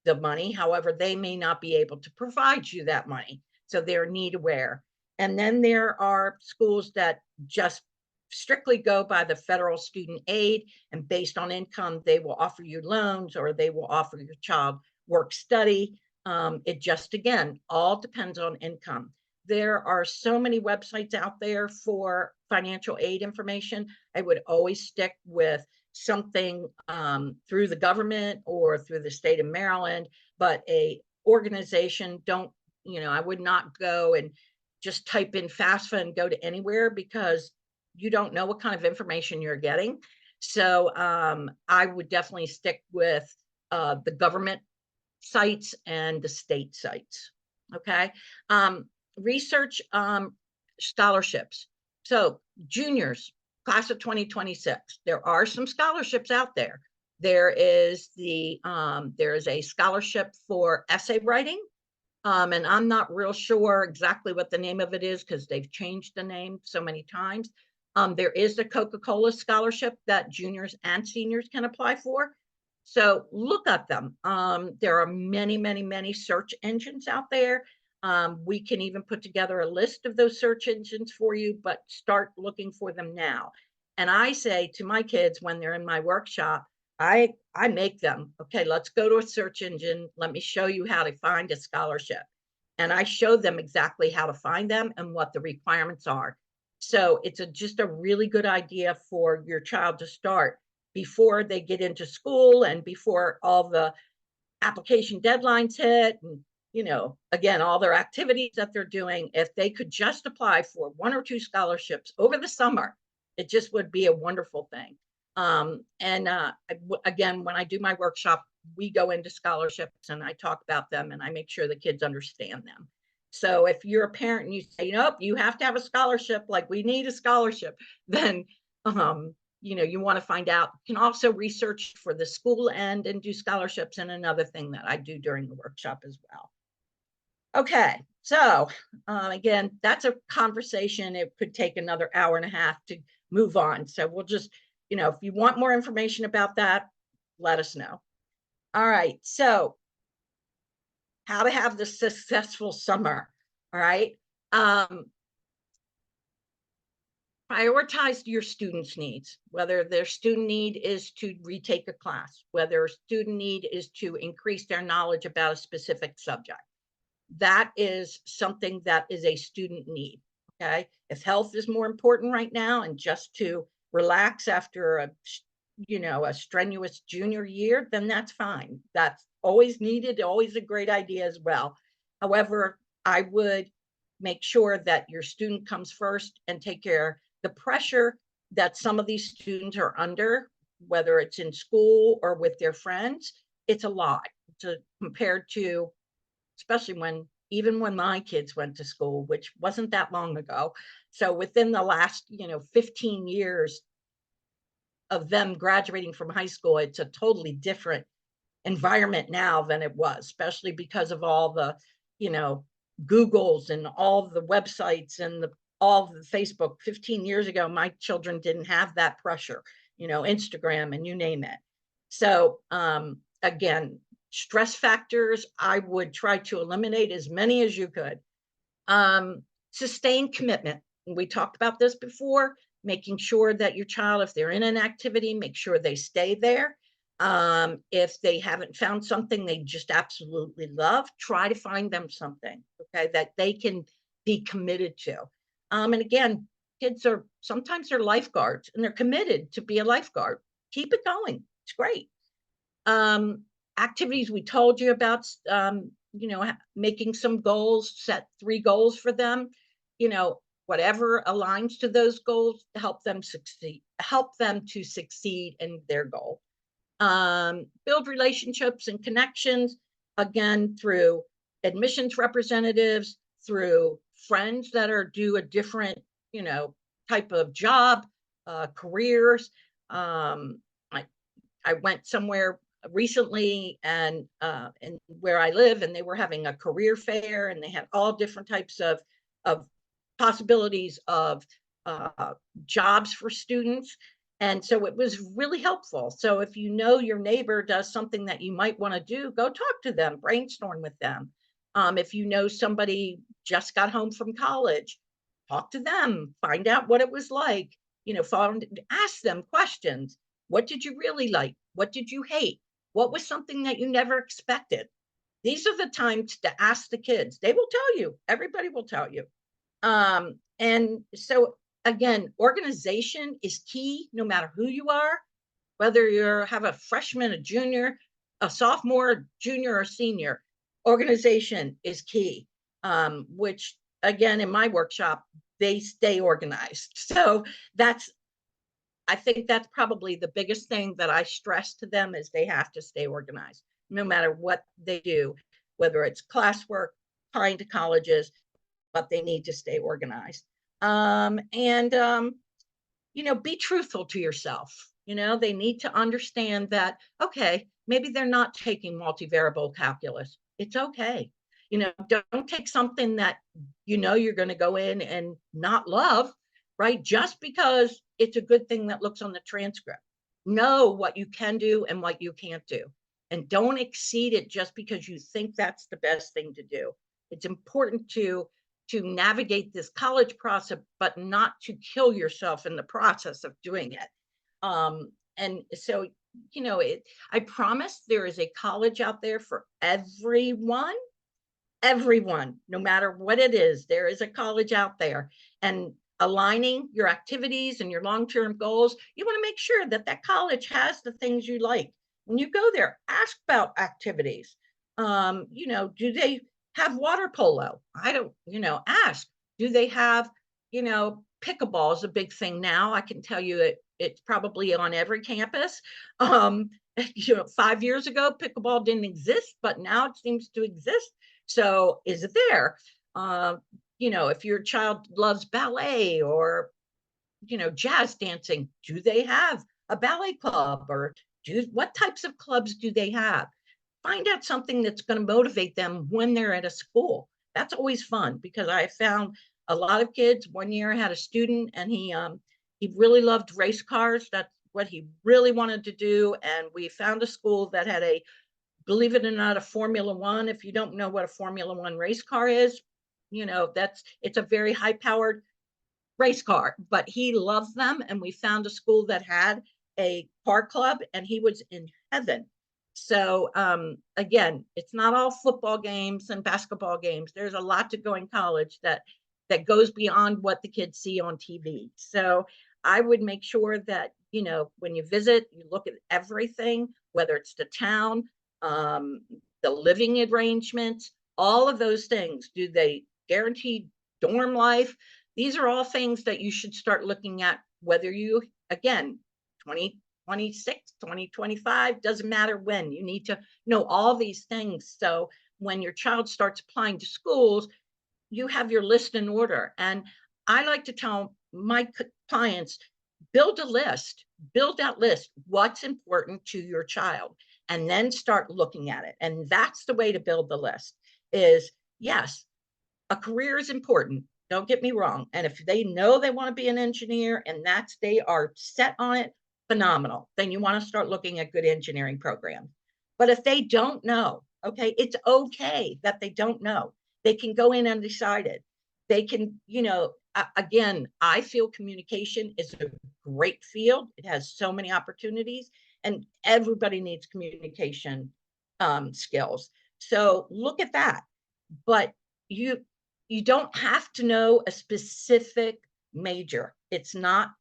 the money. However, they may not be able to provide you that money. So they're need aware. And then there are schools that just strictly go by the federal student aid, and based on income, they will offer you loans or they will offer your child work study. It just, again, all depends on income. There are so many websites out there for financial aid information. I would always stick with something through the government or through the state of Maryland, but a organization. Don't, I would not go and just type in FAFSA and go to anywhere, because you don't know what kind of information you're getting. So I would definitely stick with the government sites and the state sites. Okay. Research scholarships. So juniors, class of 2026, there are some scholarships out there. There is a scholarship for essay writing. And I'm not real sure exactly what the name of it is, because they've changed the name so many times. There is the Coca-Cola scholarship that juniors and seniors can apply for. So look at them. There are many, many, many search engines out there. We can even put together a list of those search engines for you, but start looking for them now. And I say to my kids when they're in my workshop, I make them, okay, let's go to a search engine. Let me show you how to find a scholarship. And I show them exactly how to find them and what the requirements are. So it's just a really good idea for your child to start before they get into school and before all the application deadlines hit, and again, all their activities that they're doing. If they could just apply for 1 or 2 scholarships over the summer, it just would be a wonderful thing. And again, when I do my workshop, we go into scholarships and I talk about them and I make sure the kids understand them. So if you're a parent and you say, nope, you have to have a scholarship, like we need a scholarship, then you want to find out. You can also research for the school end and do scholarships, and another thing that I do during the workshop as well. Okay, so again, that's a conversation. It could take another hour and a half to move on. So we'll just, if you want more information about that, let us know. All right, so how to have the successful summer. All right. Prioritize your students' needs, whether their student need is to retake a class, whether a student need is to increase their knowledge about a specific subject. That is something that is a student need. Okay. If health is more important right now and just to relax after a strenuous junior year, then that's fine. That's always needed, always a great idea as well. However, I would make sure that your student comes first and take care. The pressure that some of these students are under, whether it's in school or with their friends, it's a lot compared to, especially even when my kids went to school, which wasn't that long ago. So within the last 15 years of them graduating from high school, it's a totally different environment now than it was, especially because of all the Googles and all the websites and all the Facebook. 15 years ago, my children didn't have that pressure, Instagram and you name it. So again, stress factors, I would try to eliminate as many as you could. Sustained commitment. We talked about this before, making sure that your child, if they're in an activity, make sure they stay there. If they haven't found something they just absolutely love, try to find them something, okay, that they can be committed to. And again, kids are sometimes they're lifeguards and they're committed to be a lifeguard. Keep it going. It's great. Activities we told you about, making some goals, set 3 goals for them, whatever aligns to those goals to help them to succeed in their goal. Build relationships and connections, again, through admissions representatives, through friends that do a different, type of job. careers. I, I went somewhere recently and where I live, and they were having a career fair, and they had all different types of possibilities of jobs for students. And so it was really helpful. So if you know your neighbor does something that you might want to do, go talk to them, brainstorm with them. If you know somebody just got home from college, talk to them, find out what it was like, ask them questions. What did you really like? What did you hate? What was something that you never expected? These are the times to ask the kids. They will tell you. Everybody will tell you. And so again, organization is key no matter who you are, whether you have a freshman, a junior, a sophomore, junior, or senior. Organization is key, which again, in my workshop, they stay organized. So that's, I think that's probably the biggest thing that I stress to them is they have to stay organized, no matter what they do, whether it's classwork, applying to colleges, but they need to stay organized. And be truthful to yourself. They need to understand that, okay, maybe they're not taking multivariable calculus. It's okay. Don't take something that you're going to go in and not love, right? Just because it's a good thing that looks on the transcript. Know what you can do and what you can't do. And don't exceed it just because you think that's the best thing to do. It's important to navigate this college process, but not to kill yourself in the process of doing it. And so, I promise there is a college out there for everyone. Everyone, no matter what it is, there is a college out there. And aligning your activities and your long-term goals, you want to make sure that that college has the things you like. When you go there, ask about activities. Do they have water polo? I don't, ask. Do they have, pickleball is a big thing now. I can tell you it's probably on every campus. 5 years ago, pickleball didn't exist, but now it seems to exist. So is it there? If your child loves ballet or, jazz dancing, do they have a ballet club, or what types of clubs do they have? Find out something that's going to motivate them when they're at a school. That's always fun, because I found a lot of kids. One year I had a student, and he really loved race cars. That's what he really wanted to do. And we found a school that had believe it or not, a Formula One. If you don't know what a Formula One race car is, it's a very high powered race car, but he loves them. And we found a school that had a car club, and he was in heaven. So again, it's not all football games and basketball games. There's a lot to go in college that goes beyond what the kids see on TV. So I would make sure that, when you visit, you look at everything, whether it's the town, the living arrangements, all of those things. Do they guarantee dorm life? These are all things that you should start looking at, whether you, again, 2026, 2025, doesn't matter when. You need to know all these things. So when your child starts applying to schools, you have your list in order. And I like to tell my clients, build a list, build that list. What's important to your child? And then start looking at it. And that's the way to build the list is, yes, a career is important. Don't get me wrong. And if they know they want to be an engineer and they are set on it, phenomenal. Then you want to start looking at good engineering programs. But if they don't know, okay, it's okay that they don't know. They can go in undecided. They can, again, I feel communication is a great field. It has so many opportunities, and everybody needs communication skills. So look at that. But you don't have to know a specific major. It's not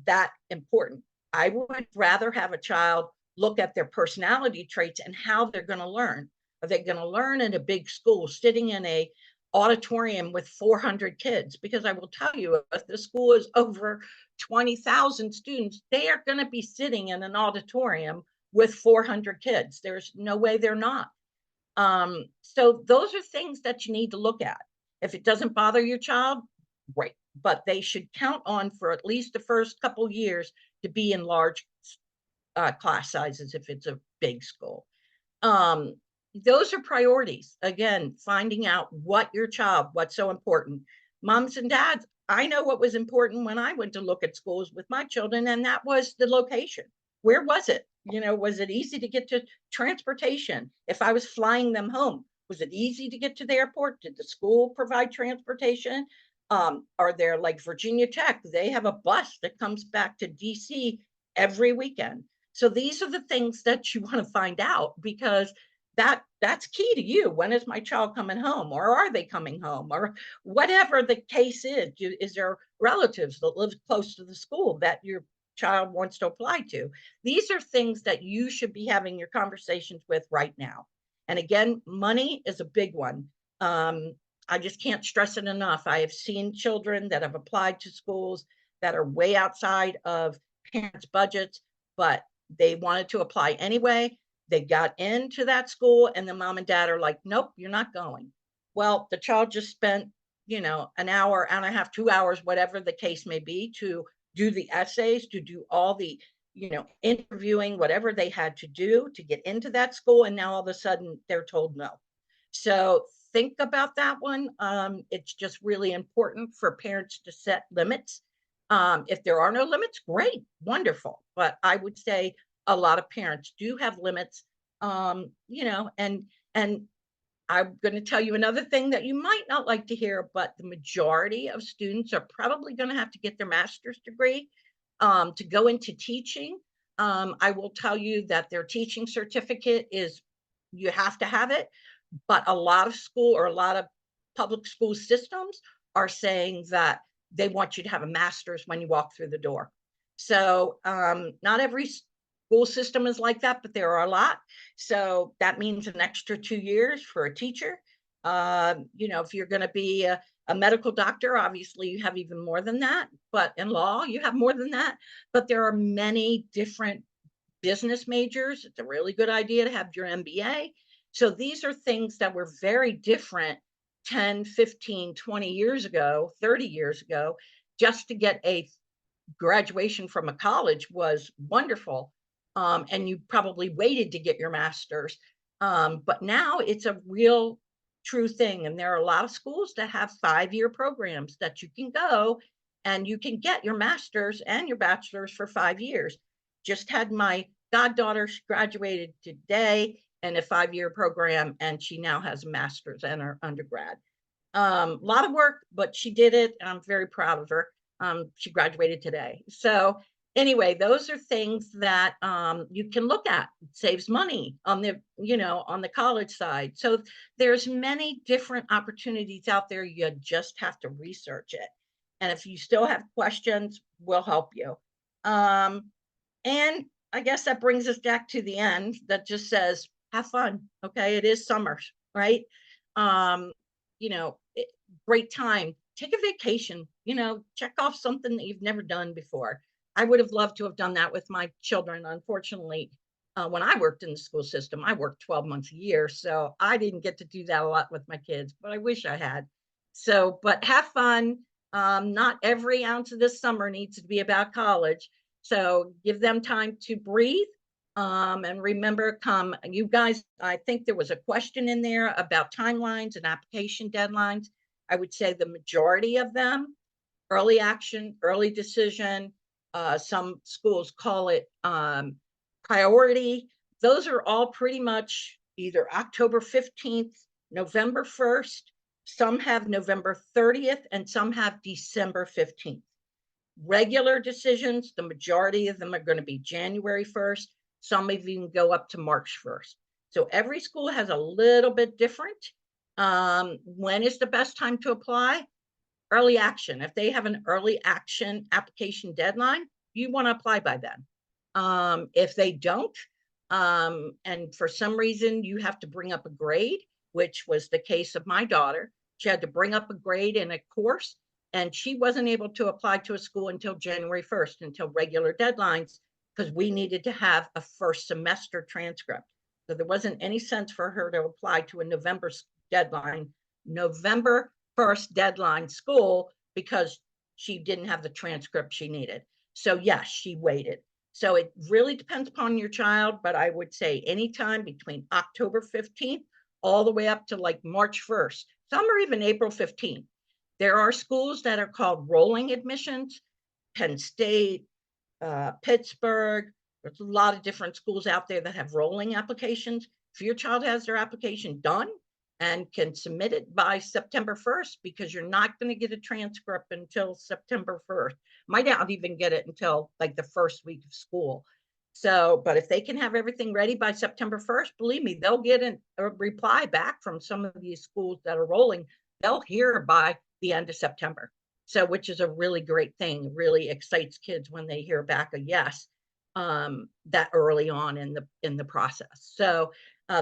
that important. I would rather have a child look at their personality traits and how they're going to learn. Are they going to learn in a big school, sitting in a auditorium with 400 kids? Because I will tell you, if the school is over 20,000 students, they are going to be sitting in an auditorium with 400 kids. There's no way they're not. So those are things that you need to look at. If it doesn't bother your child, great. but they should count on for at least the first couple years to be in large class sizes if it's a big school. Um, those are priorities. Again, finding out what's so important. Moms and dads, I know what was important when I went to look at schools with my children, and that was the location. Where was it? Was it easy to get to transportation? If I was flying them home, was it easy to get to the airport? Did the school provide transportation? Are there, like Virginia Tech, they have a bus that comes back to DC every weekend. So these are the things that you want to find out, because that's key to you. When is my child coming home, or are they coming home, or whatever the case is there relatives that live close to the school that your child wants to apply to? These are things that you should be having your conversations with right now. And again, money is a big one. I just can't stress it enough. I have seen children that have applied to schools that are way outside of parents' budgets, but they wanted to apply anyway. They got into that school, and the mom and dad are like, nope, you're not going. Well, the child just spent, an hour and a half, 2 hours, whatever the case may be, to do the essays, to do all the, interviewing, whatever they had to do to get into that school. And now all of a sudden they're told no. So think about that one. It's just really important for parents to set limits. If there are no limits, great, wonderful. But I would say a lot of parents do have limits. And I'm going to tell you another thing that you might not like to hear, but the majority of students are probably going to have to get their master's degree to go into teaching. I will tell you that their teaching certificate you have to have it, but a lot of public school systems are saying that they want you to have a master's when you walk through the door. So not every school system is like that, but there are a lot. So that means an extra 2 years for a teacher. If you're going to be a medical doctor, obviously you have even more than that, but in law, you have more than that. But there are many different business majors. It's a really good idea to have your MBA. So these are things that were very different 10, 15, 20 years ago, 30 years ago. Just to get a graduation from a college was wonderful. And you probably waited to get your master's. But now it's a real true thing. And there are a lot of schools that have 5-year programs that you can go and you can get your master's and your bachelor's for 5 years. Just had my goddaughter, she graduated today in a 5-year program, and she now has a master's and her undergrad. A lot of work, but she did it. And I'm very proud of her. She graduated today. So anyway, those are things that you can look at. It saves money on the college side. So there's many different opportunities out there. You just have to research it. And if you still have questions, we'll help you. And I guess that brings us back to the end that just says, have fun. Okay. It is summer, right? Great time. Take a vacation, check off something that you've never done before. I would have loved to have done that with my children. Unfortunately, when I worked in the school system, I worked 12 months a year. So I didn't get to do that a lot with my kids, but I wish I had. So, but have fun. Not every ounce of this summer needs to be about college. So give them time to breathe. And remember, you guys, I think there was a question in there about timelines and application deadlines. I would say the majority of them, early action, early decision, some schools call it priority. Those are all pretty much either October 15th, November 1st, some have November 30th, and some have December 15th. Regular decisions, the majority of them are going to be January 1st. Some even go up to March 1st. So every school has a little bit different. When is the best time to apply? Early action. If they have an early action application deadline, you want to apply by then. If they don't, and for some reason you have to bring up a grade, which was the case of my daughter, she had to bring up a grade in a course, and she wasn't able to apply to a school until January 1st, until regular deadlines, because we needed to have a first semester transcript. So there wasn't any sense for her to apply to a November 1st deadline school, because she didn't have the transcript she needed. So yes, she waited. So it really depends upon your child, but I would say anytime between October 15th all the way up to like March 1st, some are even April 15th. There are schools that are called rolling admissions, Penn State, Pittsburgh. There's a lot of different schools out there that have rolling applications. If your child has their application done and can submit it by September 1st, because you're not going to get a transcript until September 1st. Might not even get it until like the first week of school. So, but if they can have everything ready by September 1st, believe me, they'll get a reply back from some of these schools that are rolling. They'll hear by the end of September. So, which is a really great thing, really excites kids when they hear back a yes that early on in the process. So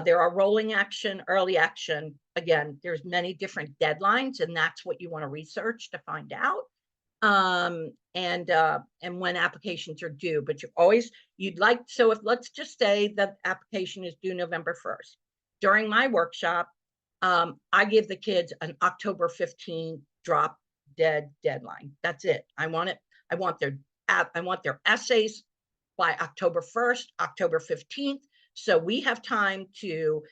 there are rolling action, early action. Again, there's many different deadlines, and that's what you want to research to find out. And when applications are due, but you'd like, so if let's just say the application is due November 1st. During my workshop, I give the kids an October 15 drop dead deadline. That's it. I want their essays by October 1st, October 15th. So we have time to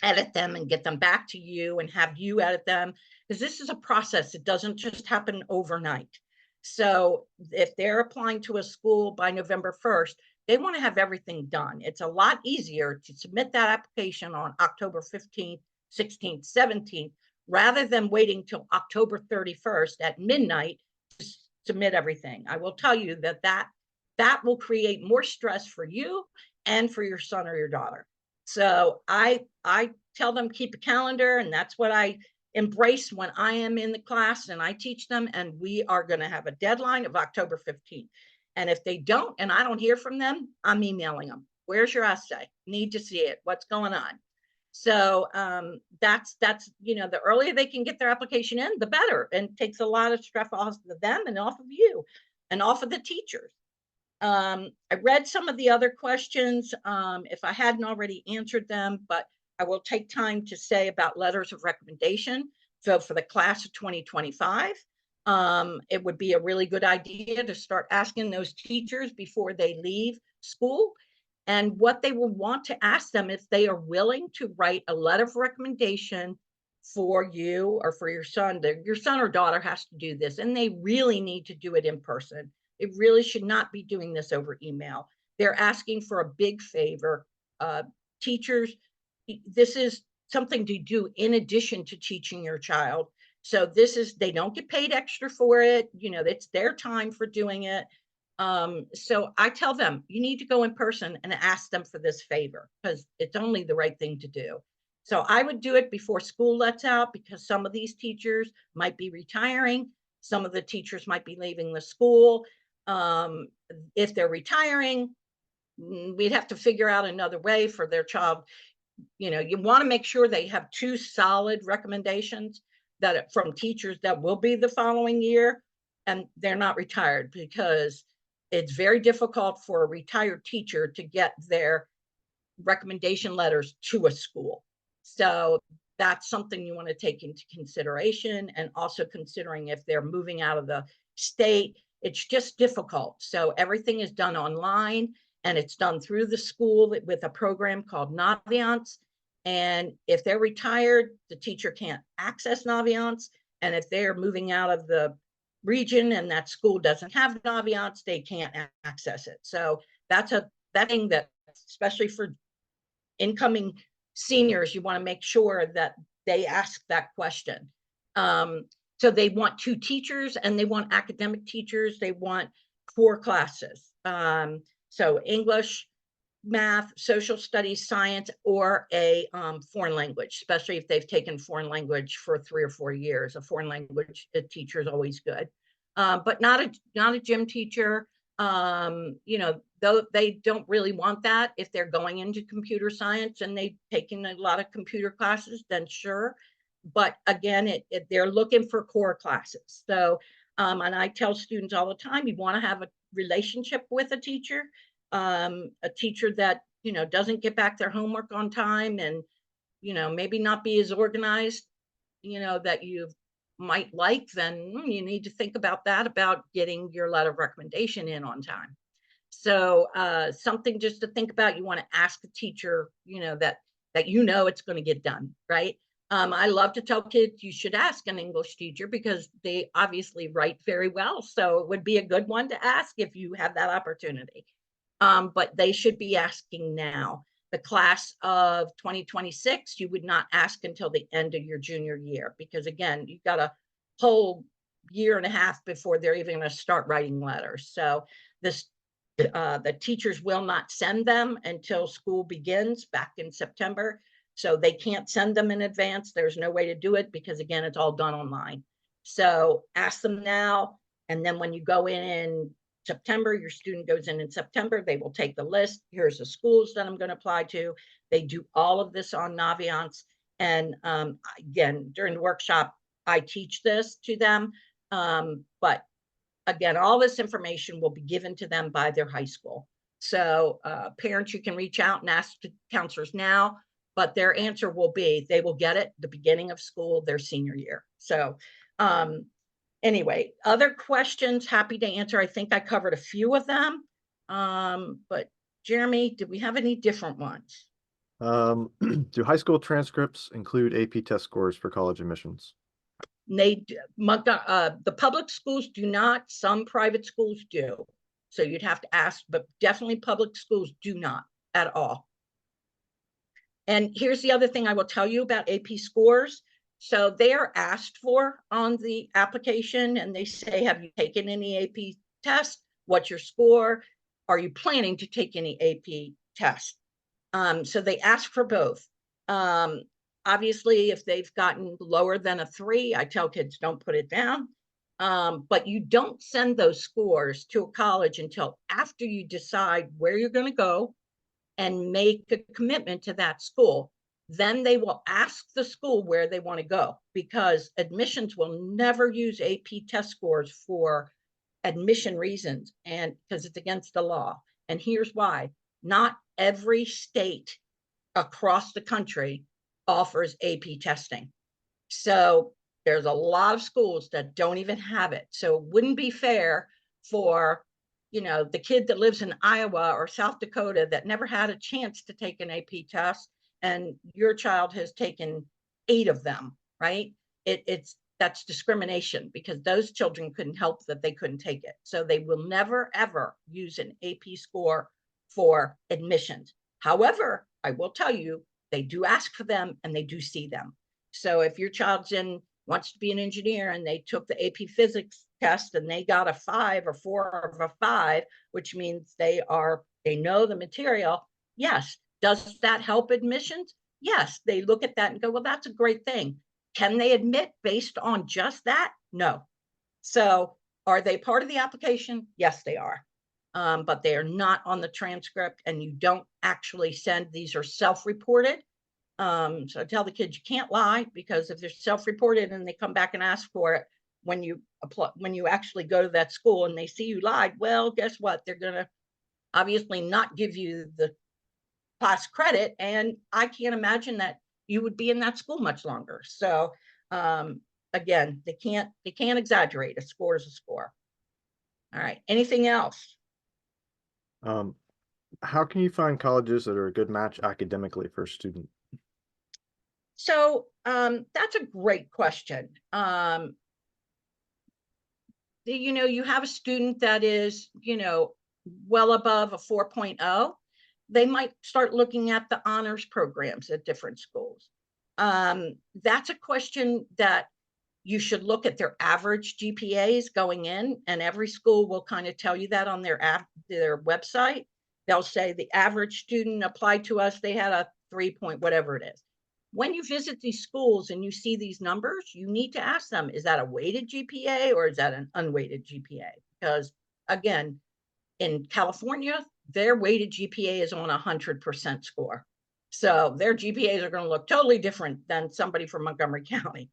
edit them and get them back to you and have you edit them, because this is a process. It doesn't just happen overnight. So if they're applying to a school by November 1st, they want to have everything done. It's a lot easier to submit that application on October 15th, 16th, 17th, rather than waiting till October 31st at midnight to submit everything. I will tell you that will create more stress for you and for your son or your daughter. So I tell them keep a calendar, and that's what I embrace when I am in the class and I teach them. And we are going to have a deadline of October 15th. And if they don't, and I don't hear from them, I'm emailing them. Where's your essay? Need to see it. What's going on? So that's the earlier they can get their application in, the better, and takes a lot of stress off of them and off of you and off of the teachers. I read some of the other questions if I hadn't already answered them, but I will take time to say about letters of recommendation. So for the class of 2025, it would be a really good idea to start asking those teachers before they leave school and what they will want to ask them if they are willing to write a letter of recommendation for you or for your son. Your son or daughter has to do this, and they really need to do it in person. It really should not be doing this over email. They're asking for a big favor. Teachers, this is something to do in addition to teaching your child. So they don't get paid extra for it. It's their time for doing it. So I tell them, you need to go in person and ask them for this favor, because it's only the right thing to do. So I would do it before school lets out, because some of these teachers might be retiring. Some of the teachers might be leaving the school. If they're retiring, we'd have to figure out another way for their child. You want to make sure they have two solid recommendations that from teachers that will be the following year, and they're not retired, because it's very difficult for a retired teacher to get their recommendation letters to a school. So that's something you want to take into consideration, and also considering if they're moving out of the state, it's just difficult. So everything is done online, and it's done through the school with a program called Naviance. And if they're retired, the teacher can't access Naviance. And if they're moving out of the region and that school doesn't have Naviance, they can't access it. So that's that thing that, especially for incoming seniors, you want to make sure that they ask that question. So they want two teachers, and they want academic teachers. They want 4 classes. So English, math, social studies, science, or a foreign language, especially if they've taken foreign language for 3 or 4 years. A foreign language teacher is always good, but not a gym teacher. Though they don't really want that. If they're going into computer science and they've taken a lot of computer classes, then sure. But again, they're looking for core classes. So, and I tell students all the time, you want to have a relationship with a teacher that, doesn't get back their homework on time, and, maybe not be as organized, that you've might like, then you need to think about that, about getting your letter of recommendation in on time. So something just to think about. You want to ask the teacher, that it's going to get done, right? I love to tell kids you should ask an English teacher because they obviously write very well. So it would be a good one to ask if you have that opportunity. But they should be asking now. The class of 2026, you would not ask until the end of your junior year, because again, you've got a whole year and a half before they're even going to start writing letters. So the teachers will not send them until school begins back in September. So they can't send them in advance. There's no way to do it because, again, it's all done online. So ask them now. And then when you go in September, your student goes in September, they will take the list. Here's the schools that I'm going to apply to. They do all of this on Naviance. And again, during the workshop, I teach this to them. But again, all this information will be given to them by their high school. So parents, you can reach out and ask the counselors now, but their answer will be they will get it the beginning of school, their senior year. So anyway, other questions, happy to answer. I think I covered a few of them. But Jeremy, did we have any different ones? Do high school transcripts include AP test scores for college admissions? The public schools do not. Some private schools do. So you'd have to ask, but definitely public schools do not at all. And here's the other thing I will tell you about AP scores. So they are asked for on the application and they say, have you taken any AP test? What's your score? Are you planning to take any AP test? So they ask for both. Obviously, if they've gotten lower than a 3, I tell kids don't put it down. But you don't send those scores to a college until after you decide where you're going to go and make a commitment to that school. Then they will ask the school where they want to go, because admissions will never use AP test scores for admission reasons, and because it's against the law. And here's why. Not every state across the country offers AP testing. So there's a lot of schools that don't even have it. So it wouldn't be fair for, the kid that lives in Iowa or South Dakota that never had a chance to take an AP test, and your child has taken 8 of them, right? That's discrimination, because those children couldn't help that they couldn't take it. So they will never, ever use an AP score for admissions. However, I will tell you, they do ask for them and they do see them. So if your child's wants to be an engineer and they took the AP physics test and they got a 5 or 4 of a 5, which means they know the material. Yes. Does that help admissions? Yes. They look at that and go, well, that's a great thing. Can they admit based on just that? No. So are they part of the application? Yes, they are. But they are not on the transcript, and you don't actually send. These are self-reported. So I tell the kids you can't lie, because if they're self-reported and they come back and ask for it when you actually go to that school and they see you lied, well, guess what? They're going to obviously not give you the class credit, and I can't imagine that you would be in that school much longer. So again, they can't exaggerate. A score is a score. All right. Anything else? How can you find colleges that are a good match academically for a student? So that's a great question. You have a student that is, well above a 4.0, they might start looking at the honors programs at different schools. That's a question that you should look at their average GPAs going in, and every school will kind of tell you that on their website. They'll say the average student applied to us, they had a 3 point whatever it is. When you visit these schools and you see these numbers, you need to ask them, is that a weighted GPA or is that an unweighted GPA? Because again, in California, their weighted GPA is on 100% score. So their GPAs are going to look totally different than somebody from Montgomery County.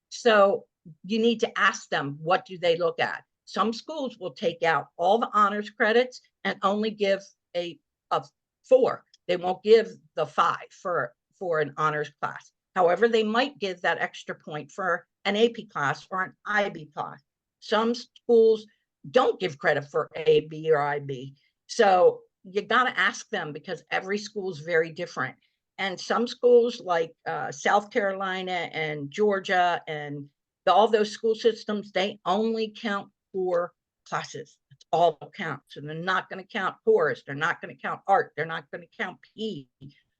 So you need to ask them, what do they look at? Some schools will take out all the honors credits and only give a 4. They won't give the 5 for an honors class. However, they might give that extra point for an AP class or an IB class. Some schools don't give credit for A, B, or IB. So you got to ask them because every school is very different. And some schools like South Carolina and Georgia and all those school systems, they only count 4 classes. That's all that counts. And they're not going to count chorus. They're not going to count art. They're not going to count PE.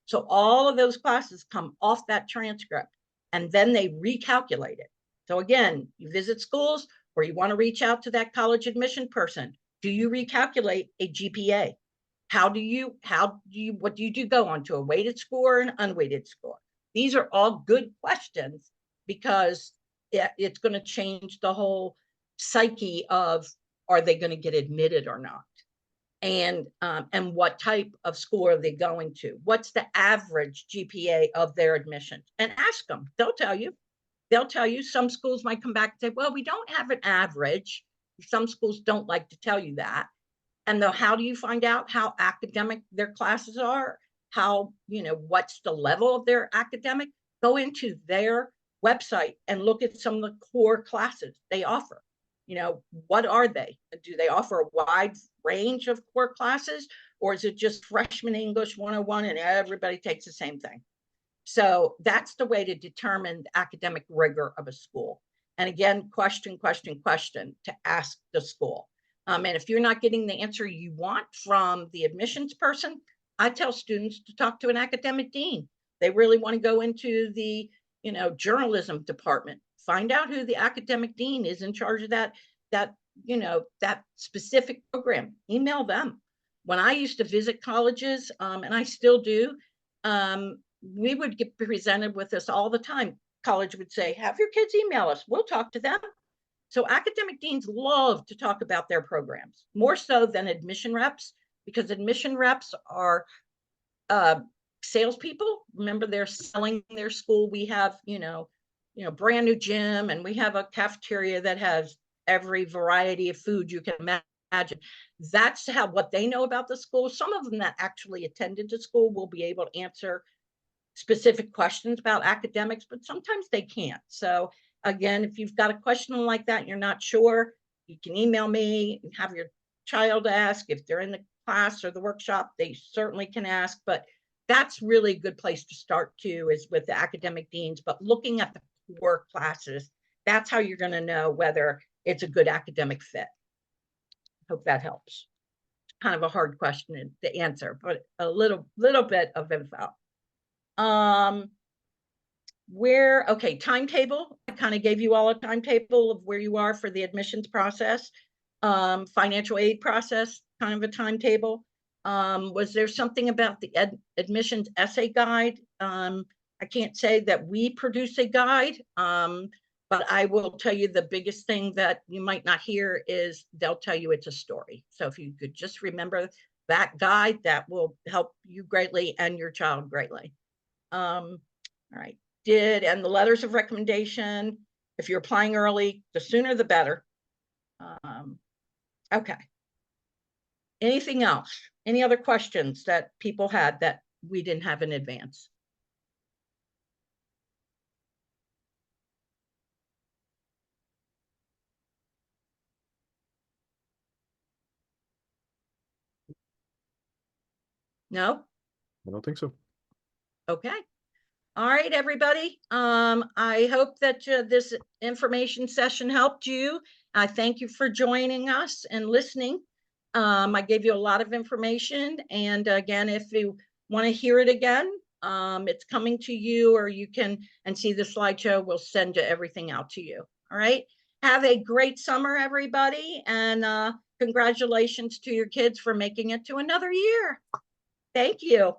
So all of those classes come off that transcript and then they recalculate it. So again, you visit schools or you want to reach out to that college admission person. Do you recalculate a GPA? What do you do go on to a weighted score and unweighted score? These are all good questions because it's going to change the whole psyche of, are they going to get admitted or not? And what type of school are they going to? What's the average GPA of their admissions? And ask them. They'll tell you. They'll tell you. Some schools might come back and say, well, we don't have an average. Some schools don't like to tell you that. And how do you find out how academic their classes are? How, what's the level of their academic? Go into their website and look at some of the core classes they offer. What are they? Do they offer a wide range of core classes, or is it just freshman English 101 and everybody takes the same thing? So that's the way to determine the academic rigor of a school. And again, question to ask the school. And if you're not getting the answer you want from the admissions person, I tell students to talk to an academic dean. They really want to go into the journalism department. Find out who the academic dean is in charge of that specific program. Email them. When I used to visit colleges, and I still do, we would get presented with this all the time. College would say, have your kids email us. We'll talk to them. So academic deans love to talk about their programs, more so than admission reps, because admission reps are salespeople. Remember, they're selling their school. We have, brand new gym, and we have a cafeteria that has every variety of food you can imagine. That's what they know about the school. Some of them that actually attended the school will be able to answer specific questions about academics, but sometimes they can't. So again, if you've got a question like that and you're not sure, you can email me and have your child ask. If they're in the class or the workshop, they certainly can ask. But that's really a good place to start too, is with the academic deans. But looking at the core classes, that's how you're going to know whether it's a good academic fit. Hope that helps. Kind of a hard question to answer, but a little bit of info. Timetable. I kind of gave you all a timetable of where you are for the admissions process. Financial aid process, kind of a timetable. Was there something about the admissions essay guide? I can't say that we produce a guide, but I will tell you the biggest thing that you might not hear is they'll tell you it's a story. So if you could just remember that guide, that will help you greatly and your child greatly. All right. And the letters of recommendation, if you're applying early, the sooner the better. Okay. Anything else? Any other questions that people had that we didn't have in advance? No? I don't think so. Okay. All right, everybody. I hope that this information session helped you. I thank you for joining us and listening. I gave you a lot of information. And again, if you want to hear it again, it's coming to you, or you can see the slideshow. We'll send everything out to you. All right. Have a great summer, everybody. And congratulations to your kids for making it to another year. Thank you.